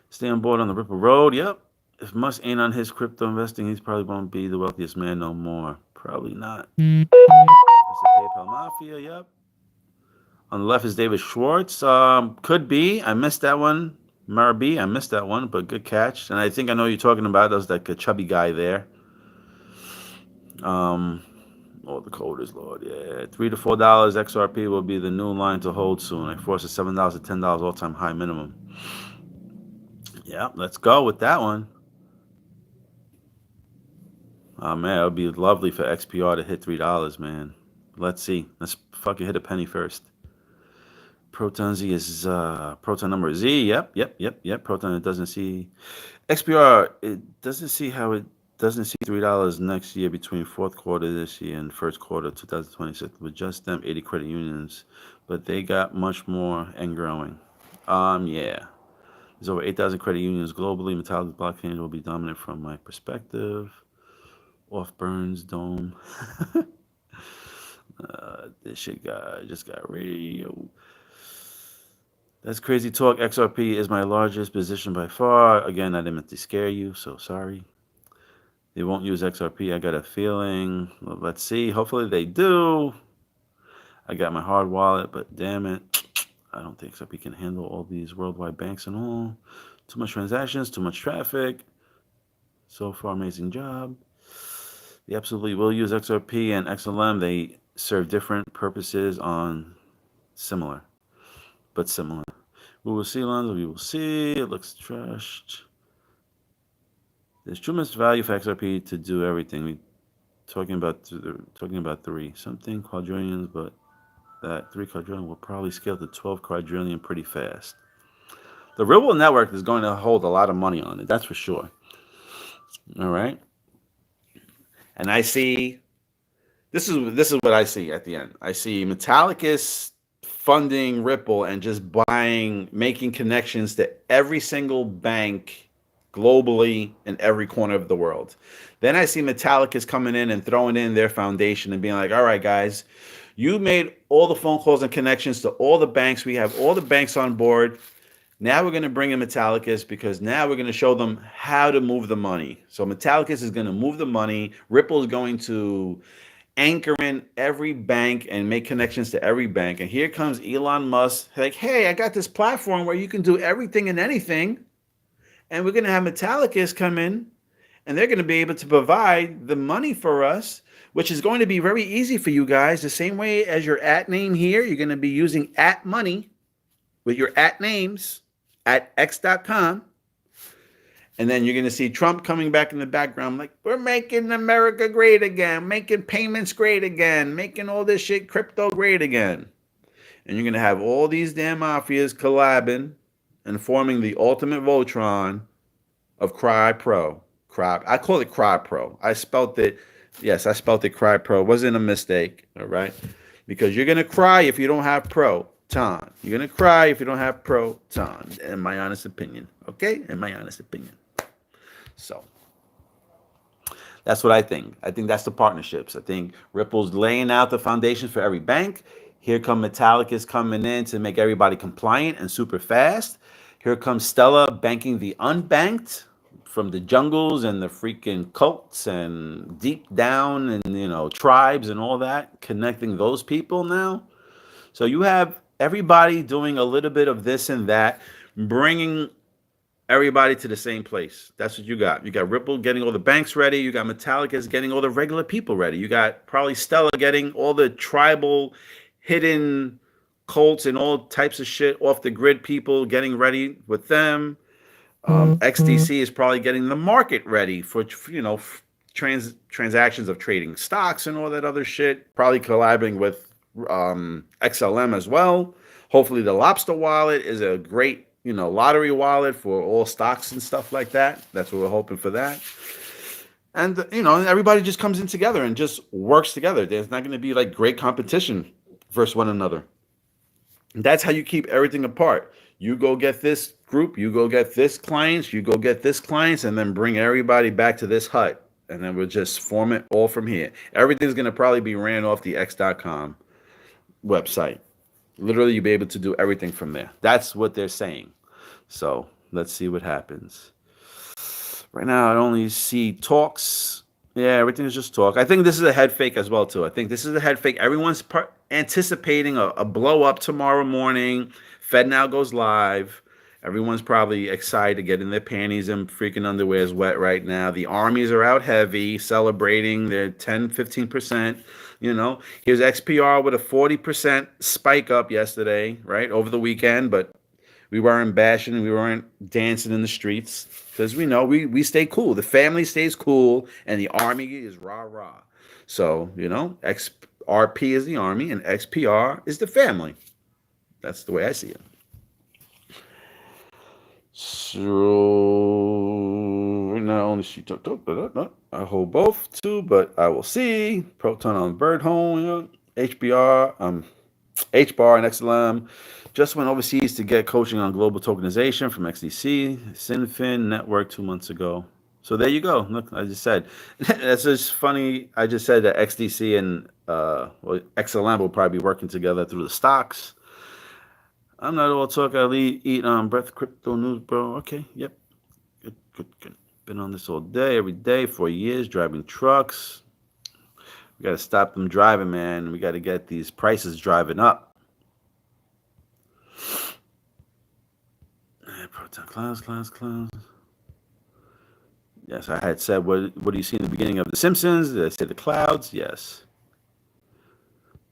Stay on board on the Ripple Road. Yep. If Musk ain't on his crypto investing, he's probably won't be the wealthiest man no more. Probably not. That's the PayPal Mafia. Yep. On the left is David Schwartz. Could be. I missed that one. Marabi, I missed that one, but good catch. And I think I know you're talking about. That was like a chubby guy there. The coders, Lord. Yeah. $3 to $4 XRP will be the new line to hold soon. I force a $7 to $10 all-time high minimum. Yeah, let's go with that one. Oh, man, it would be lovely for XPR to hit $3, man. Let's see. Let's fucking hit a penny first. Proton Z is Proton number Z. Yep. Proton, it doesn't see XPR. It doesn't see how it doesn't see $3 next year between fourth quarter this year and first quarter 2026 with just them 80 credit unions, but they got much more and growing. Yeah. There's over 8,000 credit unions globally. Metallicus blockchain will be dominant from my perspective. Off Burns Dome. This shit just got radio. That's crazy talk. XRP is my largest position by far. Again, I didn't mean to scare you, so sorry. They won't use XRP. I got a feeling. Well, let's see. Hopefully they do. I got my hard wallet, but damn it. I don't think XRP can handle all these worldwide banks and all. Too much transactions, too much traffic. So far, amazing job. They absolutely will use XRP and XLM. They serve different purposes on similar, but similar. We will see, Lonzo. We will see. It looks trashed. There's tremendous value for XRP to do everything. We talking about three something quadrillions, but that 3 quadrillion will probably scale to 12 quadrillion pretty fast. The Ripple network is going to hold a lot of money on it. That's for sure. All right. And I see this is what I see at the end. I see Metallicus funding Ripple and just making connections to every single bank globally in every corner of the world. Then I see Metallicus coming in and throwing in their foundation and being like, all right, guys, you made all the phone calls and connections to all the banks. We have all the banks on board. Now we're going to bring in Metallicus because now we're going to show them how to move the money. So Metallicus is going to move the money. Ripple is going to anchor in every bank and make connections to every bank. And here comes Elon Musk, like, hey, I got this platform where you can do everything and anything. And we're going to have Metallicus come in and they're going to be able to provide the money for us, which is going to be very easy for you guys. The same way as your at name here, you're going to be using at money with your at names at x.com. And then you're going to see Trump coming back in the background like, we're making America great again, making payments great again, making all this shit crypto great again. And you're going to have all these damn mafias collabing and forming the ultimate Voltron of Cry Pro. I call it Cry Pro. I spelt it Cry Pro. It wasn't a mistake, all right? Because you're going to cry if you don't have Pro. You're going to cry if you don't have proton, in my honest opinion. Okay? In my honest opinion. So that's what I think. I think that's the partnerships. I think Ripple's laying out the foundation for every bank. Here come Metallicus coming in to make everybody compliant and super fast. Here comes Stella banking the unbanked from the jungles and the freaking cults and deep down and tribes and all that, connecting those people now. So you have everybody doing a little bit of this and that, bringing everybody to the same place. That's what you got. You got Ripple getting all the banks ready. You got Metallicus getting all the regular people ready. You got probably Stella getting all the tribal, hidden cults and all types of shit off the grid people getting ready with them. XDC is probably getting the market ready for transactions of trading stocks and all that other shit. Probably collabing with XLM as well. Hopefully the Lobster wallet is a great lottery wallet for all stocks and stuff like that. That's what we're hoping for that. And everybody just comes in together and just works together. There's not going to be like great competition versus one another. And that's how you keep everything apart. You go get this group, you go get this clients, you go get this clients, and then bring everybody back to this hut. And then we'll just form it all from here. Everything's going to probably be ran off the x.com website. Literally, you'll be able to do everything from there. That's what they're saying. So let's see what happens. Right now, I only see talks. Yeah, everything is just talk. I think this is a head fake as well, too. I think this is a head fake. Everyone's anticipating a blow up tomorrow morning. Fed now goes live. Everyone's probably excited to get in their panties and freaking underwears wet right now. The armies are out heavy, celebrating their 10, 15%. Here's XPR with a 40% spike up yesterday, right, over the weekend. But we weren't bashing. We weren't dancing in the streets because we know we stay cool. The family stays cool, and the army is rah-rah. So, XRP is the army, and XPR is the family. That's the way I see it. So not only she talked, I hold both too, but I will see proton on bird home, HBR, HBAR and XLM. Just went overseas to get coaching on global tokenization from XDC, Sinfin Network 2 months ago. So there you go. Look, I just said that's just funny. I just said that XDC and XLM will probably be working together through the stocks. I'm not all talk. I eat breath crypto news, bro. Okay, yep. Good. Been on this all day, every day, for years, driving trucks. We got to stop them driving, man. We got to get these prices driving up. Proton clouds. Yes, I had said, what do you see in the beginning of The Simpsons? Did I say the clouds? Yes.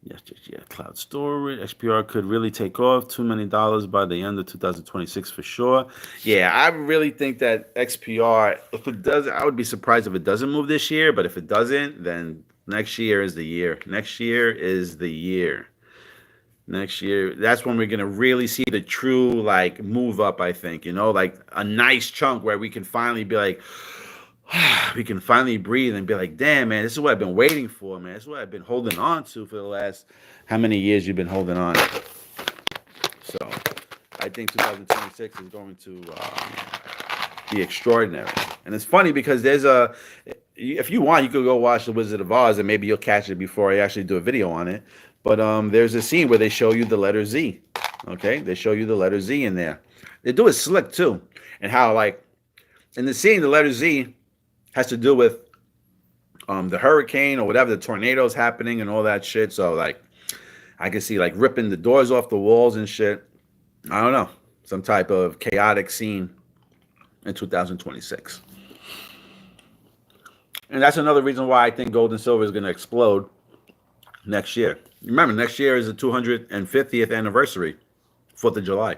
Yes, cloud storage. XPR could really take off. Too many dollars by the end of 2026 for sure. Yeah, I really think that XPR, if it does, I would be surprised if it doesn't move this year. But if it doesn't, then next year is the year. Next year is the year. Next year, that's when we're going to really see the true, like, move up, I think. You know, like a nice chunk where we can finally be like, we can finally breathe and be like, damn, man, this is what I've been waiting for, man. This is what I've been holding on to for the last, how many years you've been holding on. So I think 2026 is going to be extraordinary. And it's funny because there's if you want, you could go watch The Wizard of Oz and maybe you'll catch it before I actually do a video on it. But there's a scene where they show you the letter Z. Okay, they show you the letter Z in there. They do it slick too. And how, like, in the scene, the letter Z has to do with the hurricane or whatever, the tornadoes happening and all that shit. So, like, I can see, like, ripping the doors off the walls and shit. I don't know. Some type of chaotic scene in 2026. And that's another reason why I think gold and silver is going to explode next year. Remember, next year is the 250th anniversary, 4th of July.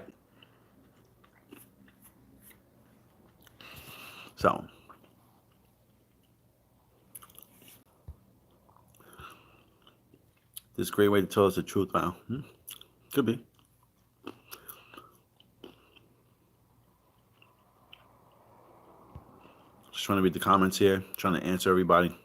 So, this is a great way to tell us the truth now. Could be. Just trying to read the comments here, trying to answer everybody.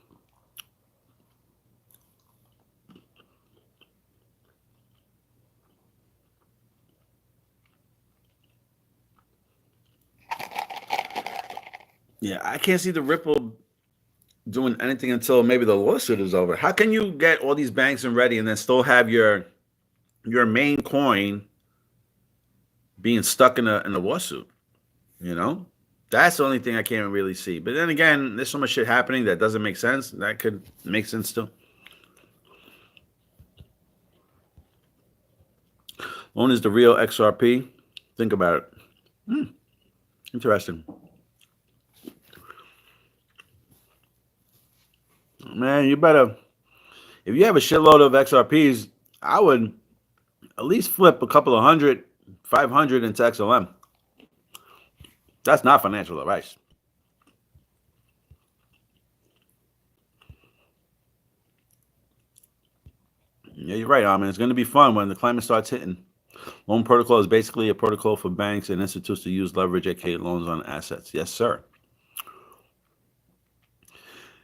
Yeah, I can't see the Ripple doing anything until maybe the lawsuit is over. How can you get all these banks and ready and then still have your main coin being stuck in a lawsuit? You know, that's the only thing I can't really see. But then again, there's so much shit happening that doesn't make sense. That could make sense too. Loan is the real XRP. Think about it. Interesting. Man, you better, if you have a shitload of XRPs, I would at least flip a couple of 100, 500 into XLM. That's not financial advice. Yeah, you're right, Armin. It's going to be fun when the climate starts hitting. Loan protocol is basically a protocol for banks and institutes to use leverage, aka loans on assets. Yes, sir.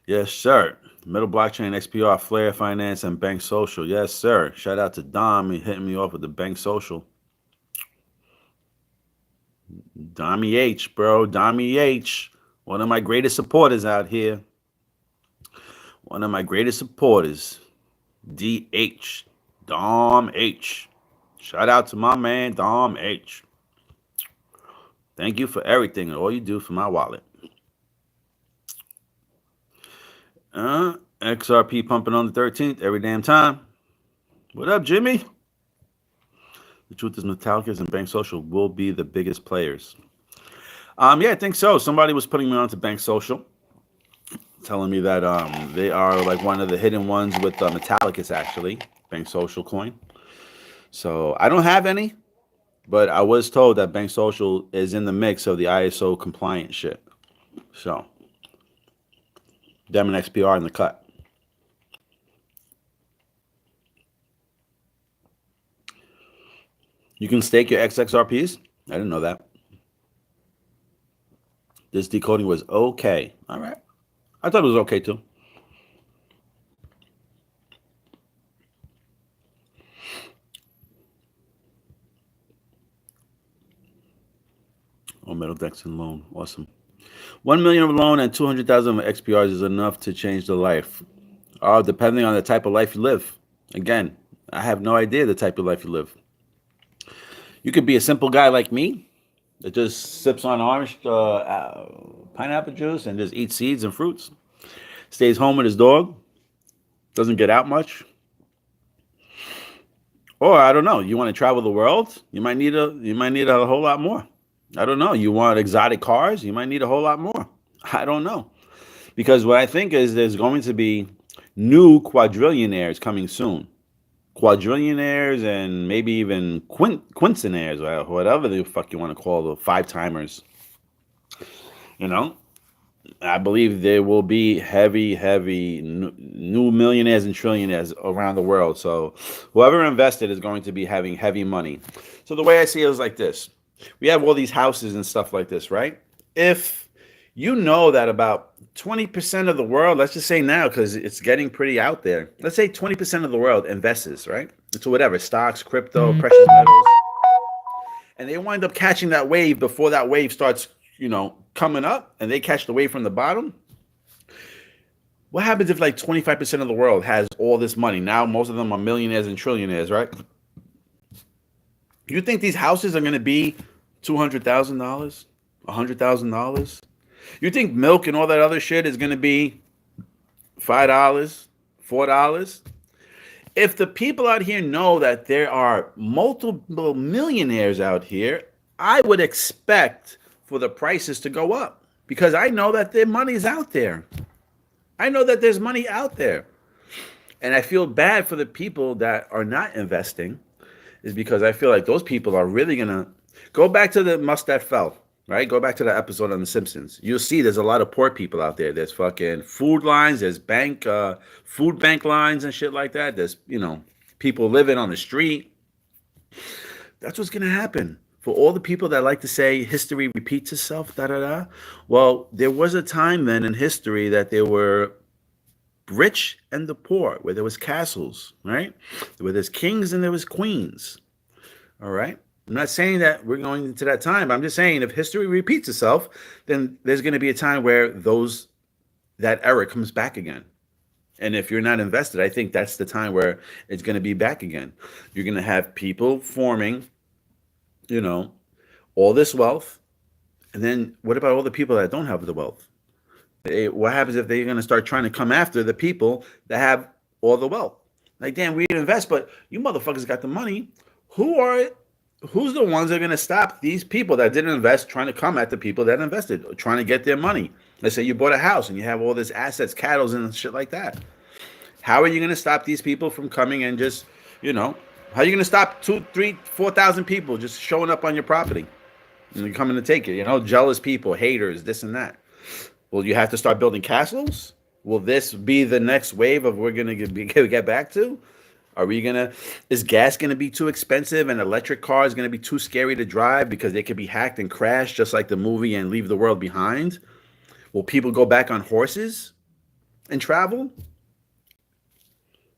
Yes, sir. Metal Blockchain, XPR, Flare Finance, and Bank Social. Yes, sir. Shout out to Dom. He hitting me off with the Bank Social. Dommy H, bro. Dommy H. One of my greatest supporters out here. One of my greatest supporters. DH. Dom H. Shout out to my man, Dom H. Thank you for everything and all you do for my wallet. XRP pumping on the 13th every damn time. What up, Jimmy? The truth is Metallicus and Bank Social will be the biggest players. Yeah, I think so. Somebody was putting me on to Bank Social, telling me that they are like one of the hidden ones with Metallicus, actually, Bank Social coin. So I don't have any, but I was told that Bank Social is in the mix of the ISO compliant shit. So them and XPR in the cut. You can stake your XXRPs? I didn't know that. This decoding was okay. All right. I thought it was okay too. Oh, Metal Dex and loan. Awesome. 1 million of loan and 200,000 of XPRs is enough to change the life. Depending on the type of life you live. Again, I have no idea the type of life you live. You could be a simple guy like me, It just sips on orange pineapple juice and just eats seeds and fruits. Stays home with his dog. Doesn't get out much. Or I don't know. You want to travel the world? You might need a whole lot more. I don't know. You want exotic cars? You might need a whole lot more. I don't know. Because what I think is there's going to be new quadrillionaires coming soon. Quadrillionaires and maybe even quincenaires, or whatever the fuck you want to call the five timers. You know, I believe there will be heavy new millionaires and trillionaires around the world. So whoever invested is going to be having heavy money. So the way I see it is like this. We have all these houses and stuff like this, right? If you know that about 20% of the world, let's just say now, because it's getting pretty out there. Let's say 20% of the world invests, right? Into whatever, stocks, crypto, precious metals. And they wind up catching that wave before that wave starts, coming up, and they catch the wave from the bottom. What happens if like 25% of the world has all this money? Now most of them are millionaires and trillionaires, right? You think these houses are going to be $200,000, $100,000? You think milk and all that other shit is going to be $5, $4? If the people out here know that there are multiple millionaires out here, I would expect for the prices to go up because I know that their money's out there. I know that there's money out there. And I feel bad for the people that are not investing is because I feel like those people are really going to go back to the must that fell, right? Go back to the episode on The Simpsons. You'll see there's a lot of poor people out there. There's fucking food lines. There's food bank lines and shit like that. There's, people living on the street. That's what's going to happen. For all the people that like to say history repeats itself, well, there was a time then in history that there were rich and the poor, where there was castles, right? Where there's kings and there was queens, all right? I'm not saying that we're going into that time. I'm just saying if history repeats itself, then there's going to be a time where that era comes back again. And if you're not invested, I think that's the time where it's going to be back again. You're going to have people forming all this wealth. And then what about all the people that don't have the wealth? What happens if they're going to start trying to come after the people that have all the wealth? Like, damn, we invest, but you motherfuckers got the money. Who's the ones that are going to stop these people that didn't invest trying to come at the people that invested, or trying to get their money? Let's say you bought a house and you have all this assets, cattle and shit like that. How are you going to stop these people from coming and just, how are you going to stop 2,000, 3,000, 4,000 people just showing up on your property and coming to take it? Jealous people, haters, this and that. Well, you have to start building castles? Will this be the next wave of we're going to get back to? Is gas going to be too expensive and electric cars going to be too scary to drive because they could be hacked and crash just like the movie and leave the world behind? Will people go back on horses and travel?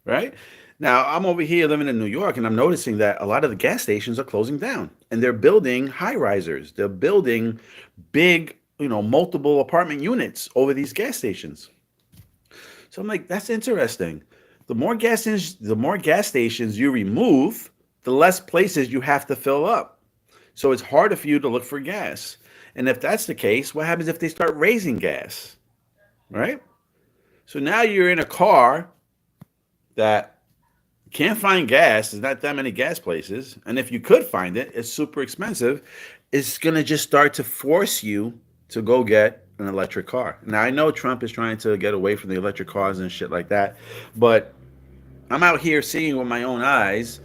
Right? Now, I'm over here living in New York, and I'm noticing that a lot of the gas stations are closing down, and they're building high-risers. They're building big, multiple apartment units over these gas stations. So I'm like, that's interesting. The more gas stations you remove, the less places you have to fill up. So it's harder for you to look for gas. And if that's the case, what happens if they start raising gas? Right? So now you're in a car that can't find gas. There's not that many gas places. And if you could find it, it's super expensive. It's going to just start to force you to go get an electric car. Now, I know Trump is trying to get away from the electric cars and shit like that, but I'm out here seeing with my own eyes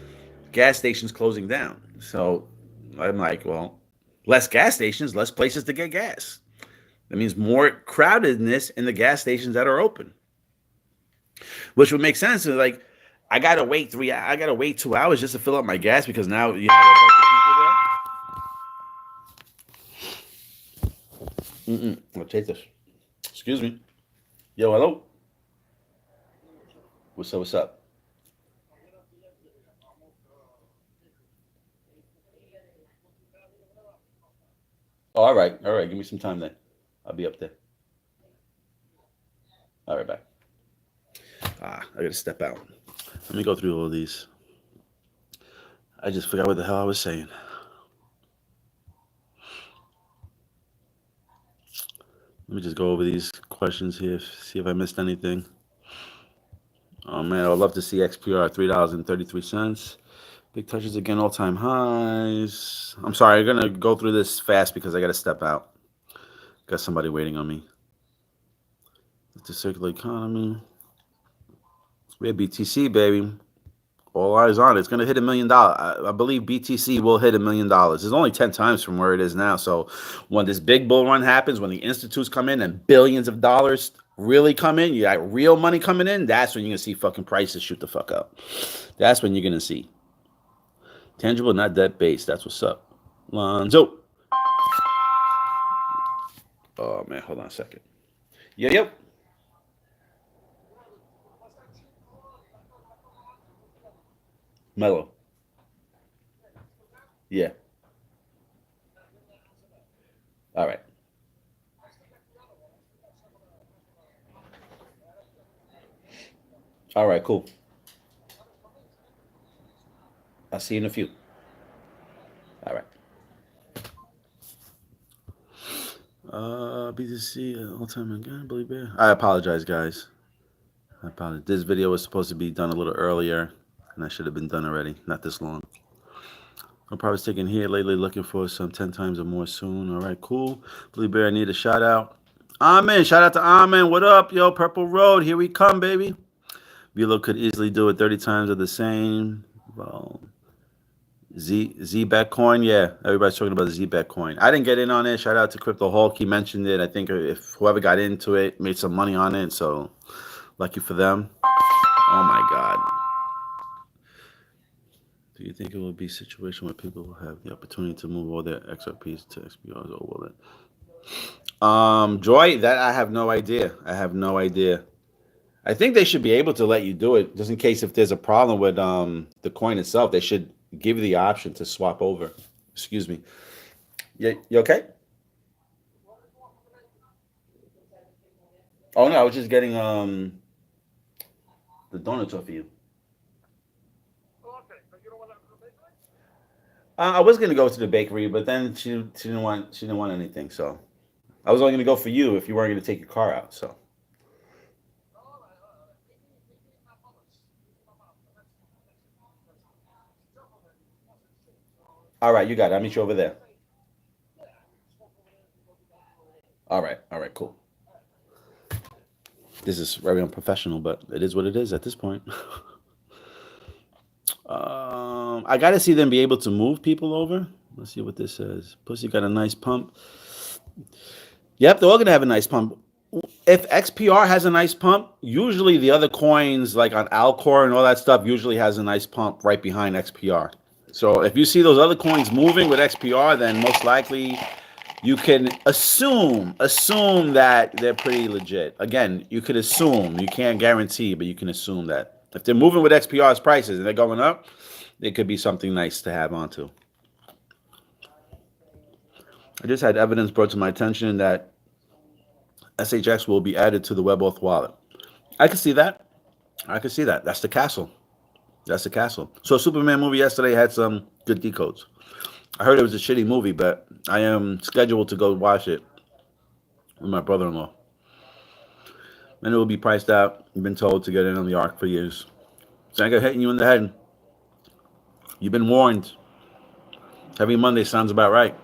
gas stations closing down. So I'm like, well, less gas stations, less places to get gas. That means more crowdedness in the gas stations that are open, which would make sense. Like, I gotta wait 2 hours just to fill up my gas because now you have a bunch of people there. I'll take this. Excuse me. Yo, hello. What's up? Oh, all right. Give me some time then. I'll be up there. All right, bye. I gotta step out. Let me go through all of these. I just forgot what the hell I was saying. Let me just go over these questions here, see if I missed anything. Oh man, I would love to see XPR $3.33. Big touches again, all-time highs. I'm sorry, I'm gonna go through this fast because I gotta step out. Got somebody waiting on me. The circular economy. We have BTC, baby. All eyes on it. It's gonna hit $1 million. I believe BTC will hit $1 million. It's only 10 times from where it is now. So when this big bull run happens, when the institutes come in and billions of dollars really come in, you got real money coming in, that's when you're gonna see fucking prices shoot the fuck up. That's when you're gonna see. Tangible, not debt based. That's what's up. Lonzo. Oh man, hold on a second. Yep. Mellow. Yeah. All right. All right, cool. I'll see you in a few. All right. BTC all time again, bullybear. I apologize, guys. I apologize. This video was supposed to be done a little earlier, and I should have been done already. Not this long. I'm probably sticking here lately, looking for some 10 times or more soon. All right, cool. bullybear, I need a shout out. Amen. Shout out to Amen. What up, yo? Purple Road. Here we come, baby. Velo could easily do it 30 times of the same. Well, Z-Back coin, yeah. Everybody's talking about the Z-Back coin. I didn't get in on it. Shout out to Crypto Hulk. He mentioned it. I think if whoever got into it made some money on it, so lucky for them. Oh my God. Do you think it will be a situation where people will have the opportunity to move all their XRPs to XPRs, or will it? Joy, that I have no idea. I think they should be able to let you do it, just in case if there's a problem with the coin itself. They should give you the option to swap over. Excuse me. You okay? Oh no, I was just getting the donuts off of you. I was gonna go to the bakery, but then she didn't want anything, so I was only gonna go for you if you weren't gonna take your car out. So. All right, you got it. I'll meet you over there. All right, cool. This is very unprofessional, but it is what it is at this point. I got to see them be able to move people over. Let's see what this says. Pussy got a nice pump. Yep, they're all going to have a nice pump. If XPR has a nice pump, usually the other coins like on Alcor and all that stuff usually has a nice pump right behind XPR. So if you see those other coins moving with XPR, then most likely you can assume that they're pretty legit. Again, you could assume. You can't guarantee, but you can assume that. If they're moving with XPR's prices and they're going up, it could be something nice to have onto. I just had evidence brought to my attention that SHX will be added to the WebAuth wallet. I can see that. That's the castle. So Superman movie yesterday had some good decodes. I heard it was a shitty movie, but I am scheduled to go watch it with my brother-in-law. And it will be priced out. I've been told to get in on the arc for years. So I got hitting you in the head. You've been warned. Every Monday sounds about right.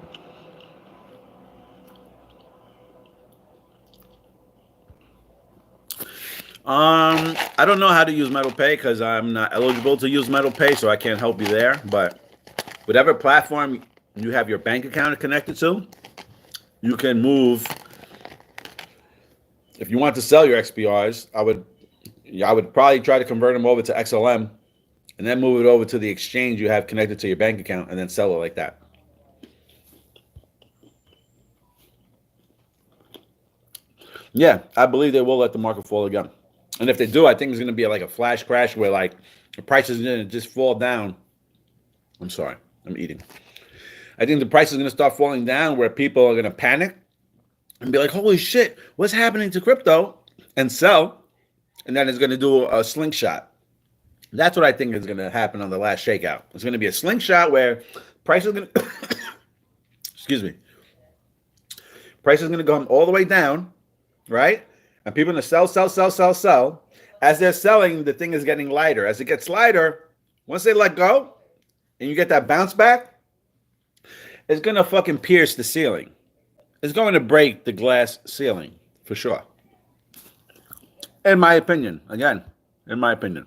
I don't know how to use MetalPay because I'm not eligible to use MetalPay, so I can't help you there. But whatever platform you have your bank account connected to, you can move. If you want to sell your XPRs, I would probably try to convert them over to XLM and then move it over to the exchange you have connected to your bank account and then sell it like that. Yeah, I believe they will let the market fall again. And if they do, I think it's going to be like a flash crash where like the price is going to just fall down. I'm sorry, I'm eating. I think the price is going to start falling down where people are going to panic and be like, holy shit, what's happening to crypto? And sell. And then it's going to do a slingshot. That's what I think is going to happen on the last shakeout. It's going to be a slingshot where price is going to, excuse me, price is going to come all the way down. right? And people are going to sell, sell, sell, sell, sell. As they're selling, the thing is getting lighter. As it gets lighter, once they let go and you get that bounce back, it's going to fucking pierce the ceiling. It's going to break the glass ceiling for sure. In my opinion, again, in my opinion.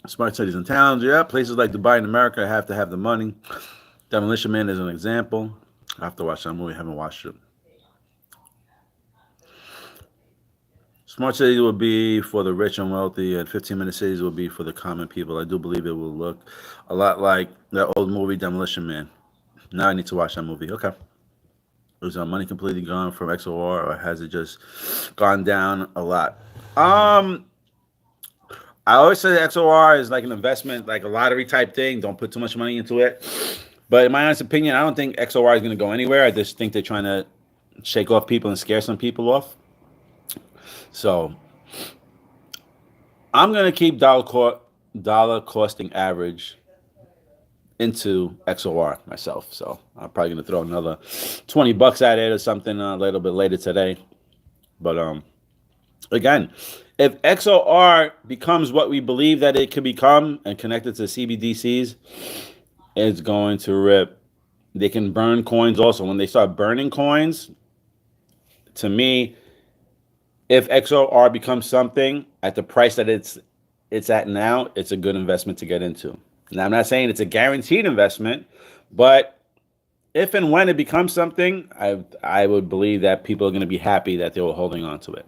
Smart cities and towns, yeah. Places like Dubai and America have to have the money. Demolition Man is an example. I have to watch that movie. I haven't watched it. Smart cities will be for the rich and wealthy, and 15-minute cities will be for the common people. I do believe it will look a lot like that old movie Demolition Man. Now I need to watch that movie. Okay. Is our money completely gone from XOR, or has it just gone down a lot? I always say that XOR is like an investment, like a lottery type thing. Don't put too much money into it. But in my honest opinion, I don't think XOR is going to go anywhere. I just think they're trying to shake off people and scare some people off. So I'm going to keep dollar costing average into XOR myself. So I'm probably going to throw another $20 at it or something a little bit later today. But again, if XOR becomes what we believe that it could become and connected to CBDCs, it's going to rip. They can burn coins also. When they start burning coins, to me, if XOR becomes something at the price that it's at now, it's a good investment to get into. Now, I'm not saying it's a guaranteed investment, but if and when it becomes something, I would believe that people are going to be happy that they were holding on to it.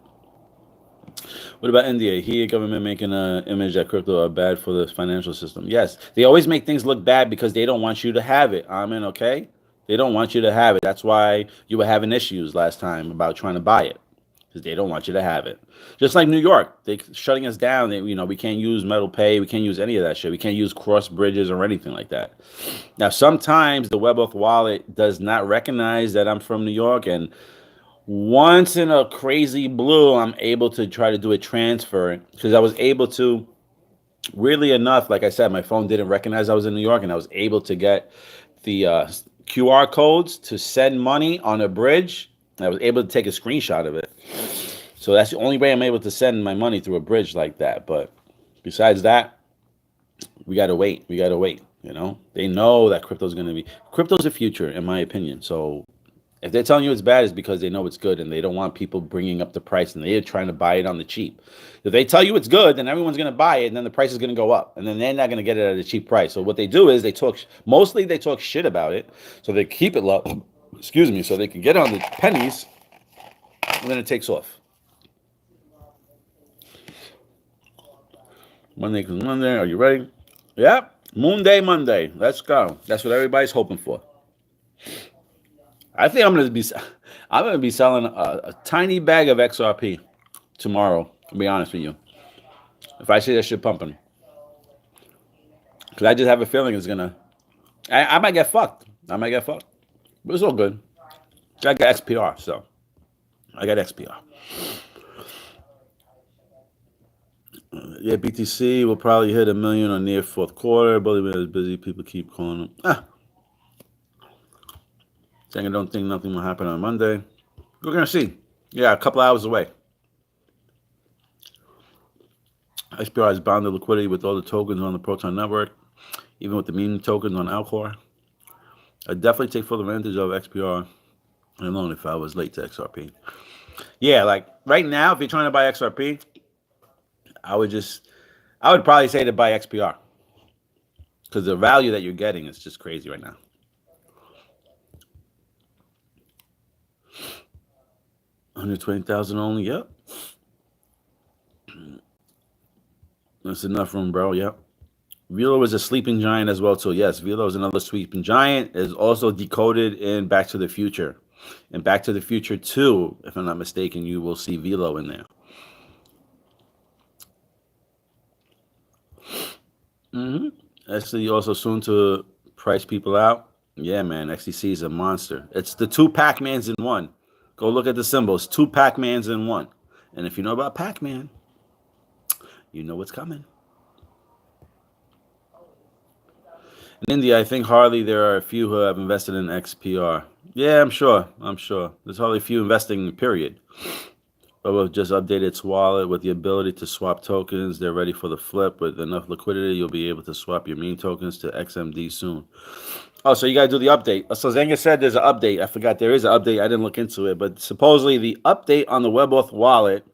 What about India? Here, government making an image that crypto are bad for the financial system. Yes, they always make things look bad because they don't want you to have it. Amen, okay? They don't want you to have it. That's why you were having issues last time about trying to buy it, because they don't want you to have it. Just like New York, they shutting us down. We can't use metal pay. We can't use any of that shit. We can't use cross bridges or anything like that. Now, sometimes the WebOff wallet does not recognize that I'm from New York, and once in a crazy blue, I'm able to try to do a transfer because I was able to, weirdly enough, like I said, my phone didn't recognize I was in New York, and I was able to get the QR codes to send money on a bridge. I was able to take a screenshot of it. So that's the only way I'm able to send my money through a bridge like that. But besides that, we got to wait. We got to wait. They know that crypto's the future, in my opinion. So if they're telling you it's bad, it's because they know it's good and they don't want people bringing up the price and they're trying to buy it on the cheap. If they tell you it's good, then everyone's going to buy it and then the price is going to go up and then they're not going to get it at a cheap price. So what they do is they talk shit about it. So they keep it low, so they can get on the pennies and then it takes off. Monday, are you ready? Yep. Moon Day Monday. Let's go. That's what everybody's hoping for. I think I'm gonna be selling a tiny bag of XRP tomorrow. To be honest with you, if I see that shit pumping, because I just have a feeling it's gonna. I might get fucked. But it's all good. I got XPR, so I got XPR. Yeah, BTC will probably hit 1 million on near fourth quarter. Bullybear is busy. People keep calling them. Saying I don't think nothing will happen on Monday. We're going to see. Yeah, a couple hours away. XPR has bounded liquidity with all the tokens on the Proton network, even with the meme tokens on Alcor. I'd definitely take full advantage of XPR, and only if I was late to XRP. Yeah, like right now, if you're trying to buy XRP, I would probably say to buy XPR, because the value that you're getting is just crazy right now. $120,000 only. Yep. That's enough room, bro. Yep. Velo is a sleeping giant as well, too. Yes, Velo is another sleeping giant. Is also decoded in Back to the Future. And Back to the Future 2, if I'm not mistaken, you will see Velo in there. Actually, also soon to price people out. Yeah, man. XDC is a monster. It's the 2 Pac-Mans in one. Go look at the symbols. 2 Pac-Mans in one. And if you know about Pac-Man, you know what's coming. In India, I think hardly there are a few who have invested in XPR. Yeah, I'm sure. There's hardly a few investing, period. But we'll just update its wallet with the ability to swap tokens. They're ready for the flip. With enough liquidity, you'll be able to swap your meme tokens to XMD soon. Oh, so you got to do the update. So Zenga said there's an update. I forgot there is an update. I didn't look into it. But supposedly the update on the WebAuth wallet,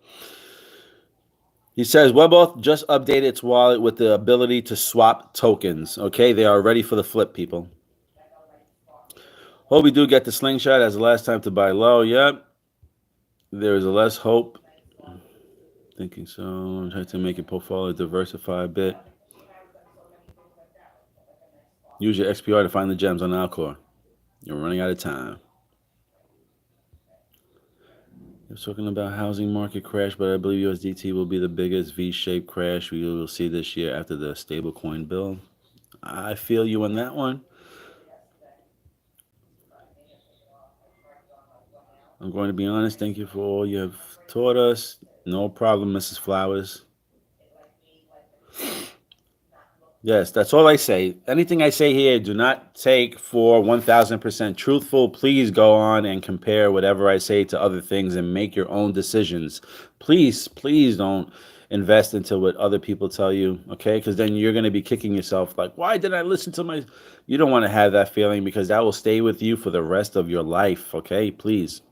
he says WebAuth just updated its wallet with the ability to swap tokens. Okay, they are ready for the flip, people. Hope we do get the Slingshot as the last time to buy low. Yep. There is a less hope. Thinking so. I'm trying to make your portfolio diversify a bit. Use your XPR to find the gems on Alcor. You're running out of time. You're talking about housing market crash, but I believe USDT will be the biggest V-shaped crash we will see this year after the stablecoin build. I feel you on that one. I'm going to be honest. Thank you for all you have taught us. No problem, Mrs. Flowers. Yes, that's all I say. Anything I say here, do not take for 1000% truthful. Please go on and compare whatever I say to other things and make your own decisions. Please don't invest into what other people tell you, okay? Because then you're going to be kicking yourself like, why did I listen to my... You don't want to have that feeling because that will stay with you for the rest of your life, okay? Please.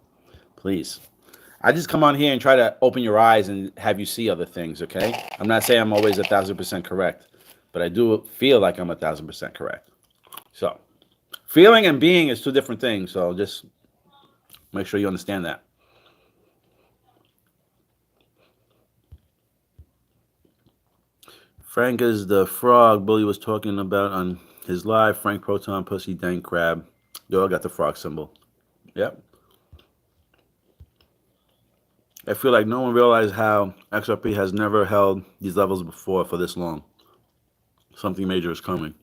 I just come on here and try to open your eyes and have you see other things, okay? I'm not saying I'm always 1000% correct, but I do feel like I'm 1000% correct. So, feeling and being is two different things, so just make sure you understand that. Frank is the frog Bully was talking about on his live. Frank Proton, Pussy, Dank Crab. Yo, I got the frog symbol. Yep. I feel like no one realized how XRP has never held these levels before for this long. Something major is coming.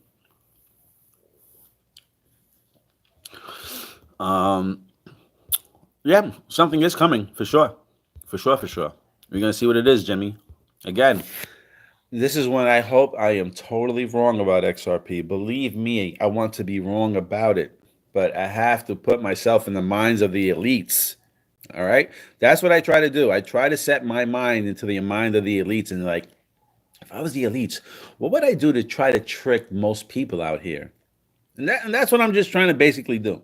Yeah, something is coming for sure. For sure. We're going to see what it is, Jimmy. Again, this is when I hope I am totally wrong about XRP. Believe me, I want to be wrong about it. But I have to put myself in the minds of the elites. All right? That's what I try to do. I try to set my mind into the mind of the elites. And like, if I was the elites, what would I do to try to trick most people out here? And that's what I'm just trying to basically do.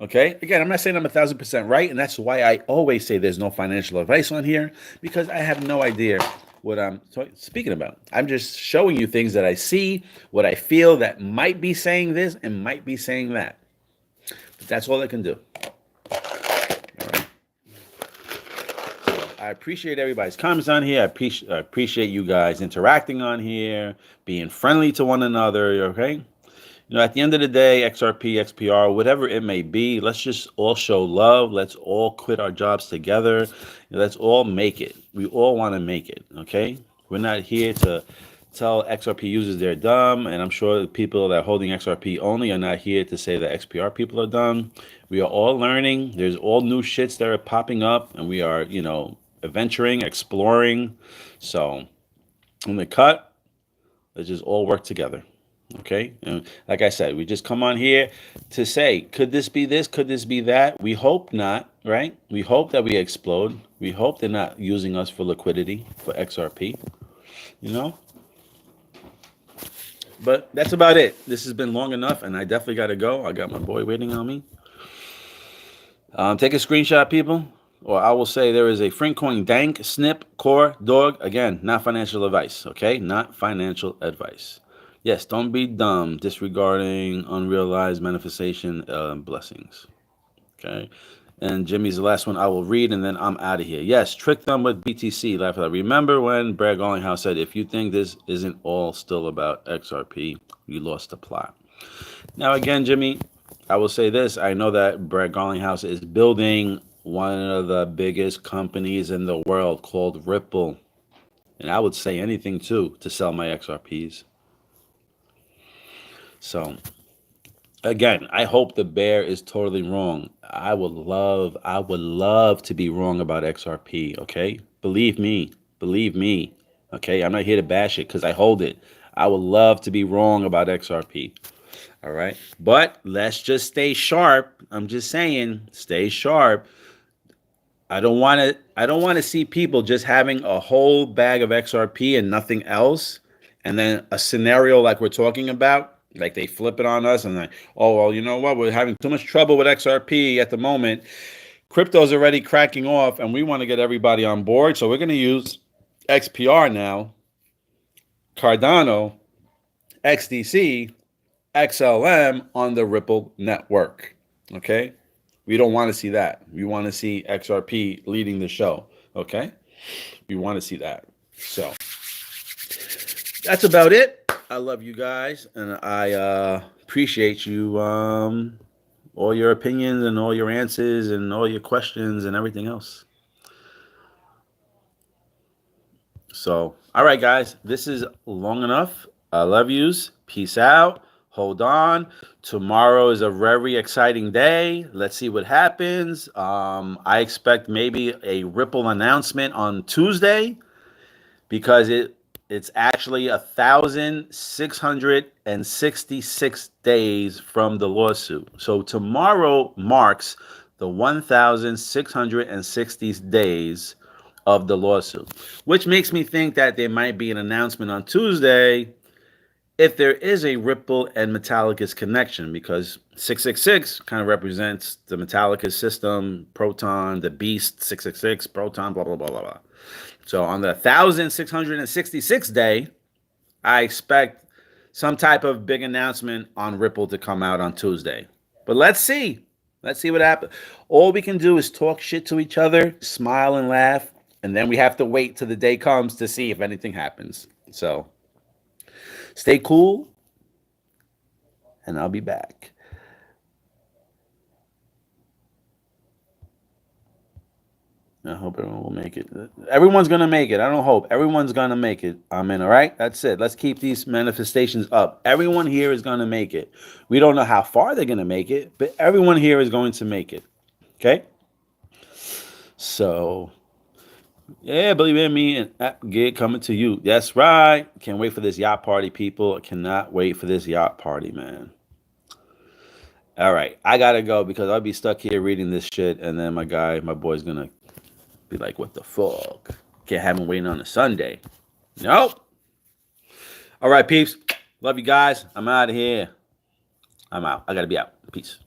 Okay? Again, I'm not saying I'm 1000% right. And that's why I always say there's no financial advice on here. Because I have no idea what I'm speaking about. I'm just showing you things that I see, what I feel that might be saying this and might be saying that. But that's all I can do. I appreciate everybody's comments on here. I appreciate you guys interacting on here, being friendly to one another, okay? You know, at the end of the day, XRP, XPR, whatever it may be, let's just all show love. Let's all quit our jobs together. Let's all make it. We all want to make it, okay? We're not here to tell XRP users they're dumb, and I'm sure the people that are holding XRP only are not here to say that XPR people are dumb. We are all learning. There's all new shits that are popping up, and we are, you know, adventuring, exploring. So in the cut, let's just all work together. Okay. And like I said, we just come on here to say, could this be this? Could this be that? We hope not, right? We hope that we explode. We hope they're not using us for liquidity for XRP, you know? But that's about it. This has been long enough, and I definitely got to go. I got my boy waiting on me. Take a screenshot, people. Or I will say there is a Frinkcoin Dank, Snip, Core, Dog. Again, not financial advice, okay? Not financial advice. Yes, don't be dumb disregarding unrealized manifestation blessings, okay? And Jimmy's the last one I will read, and then I'm out of here. Yes, trick them with BTC. Laugh at that. Remember when Brad Garlinghouse said, if you think this isn't all still about XRP, you lost the plot. Now, again, Jimmy, I will say this. I know that Brad Garlinghouse is building one of the biggest companies in the world called Ripple. And I would say anything, too, to sell my XRPs. So, again, I hope the bear is totally wrong. I would love to be wrong about XRP, okay? Believe me, okay? I'm not here to bash it because I hold it. I would love to be wrong about XRP. All right. But let's just stay sharp. I'm just saying, stay sharp. I don't want to see people just having a whole bag of XRP and nothing else. And then a scenario like we're talking about, like they flip it on us and like, oh well, you know what? We're having too much trouble with XRP at the moment. Crypto's already cracking off and we want to get everybody on board. So we're going to use XPR now, Cardano, XDC, XLM on the Ripple network. Okay? We don't want to see that. We want to see XRP leading the show. Okay? We want to see that. So that's about it. I love you guys and I appreciate you all your opinions and all your answers and all your questions and everything else. So, all right, guys, this is long enough. I love yous. Peace out. Hold on. Tomorrow is a very exciting day. Let's see what happens. I expect maybe a Ripple announcement on Tuesday because it's actually 1,666 days from the lawsuit. So tomorrow marks the 1,660 days of the lawsuit, which makes me think that there might be an announcement on Tuesday if there is a Ripple and Metallicus connection, because 666 kind of represents the Metallicus system, proton, the beast, 666, proton, blah, blah, blah, blah, blah. So on the 1,666 day, I expect some type of big announcement on Ripple to come out on Tuesday. But let's see. Let's see what happens. All we can do is talk shit to each other, smile and laugh, and then we have to wait till the day comes to see if anything happens. So stay cool, and I'll be back. I hope everyone will make it. Everyone's going to make it. I don't hope. Everyone's going to make it. Amen. All right? That's it. Let's keep these manifestations up. Everyone here is going to make it. We don't know how far they're going to make it, but everyone here is going to make it. Okay? So, yeah, believe in me and gig coming to you. That's right. Can't wait for this yacht party, people. I cannot wait for this yacht party, man. All right. I got to go because I'll be stuck here reading this shit, and then my boy's going to be like, what the fuck? Can't have him waiting on a Sunday. Nope. All right, peeps. Love you guys. I'm out of here. I'm out. I got to be out. Peace.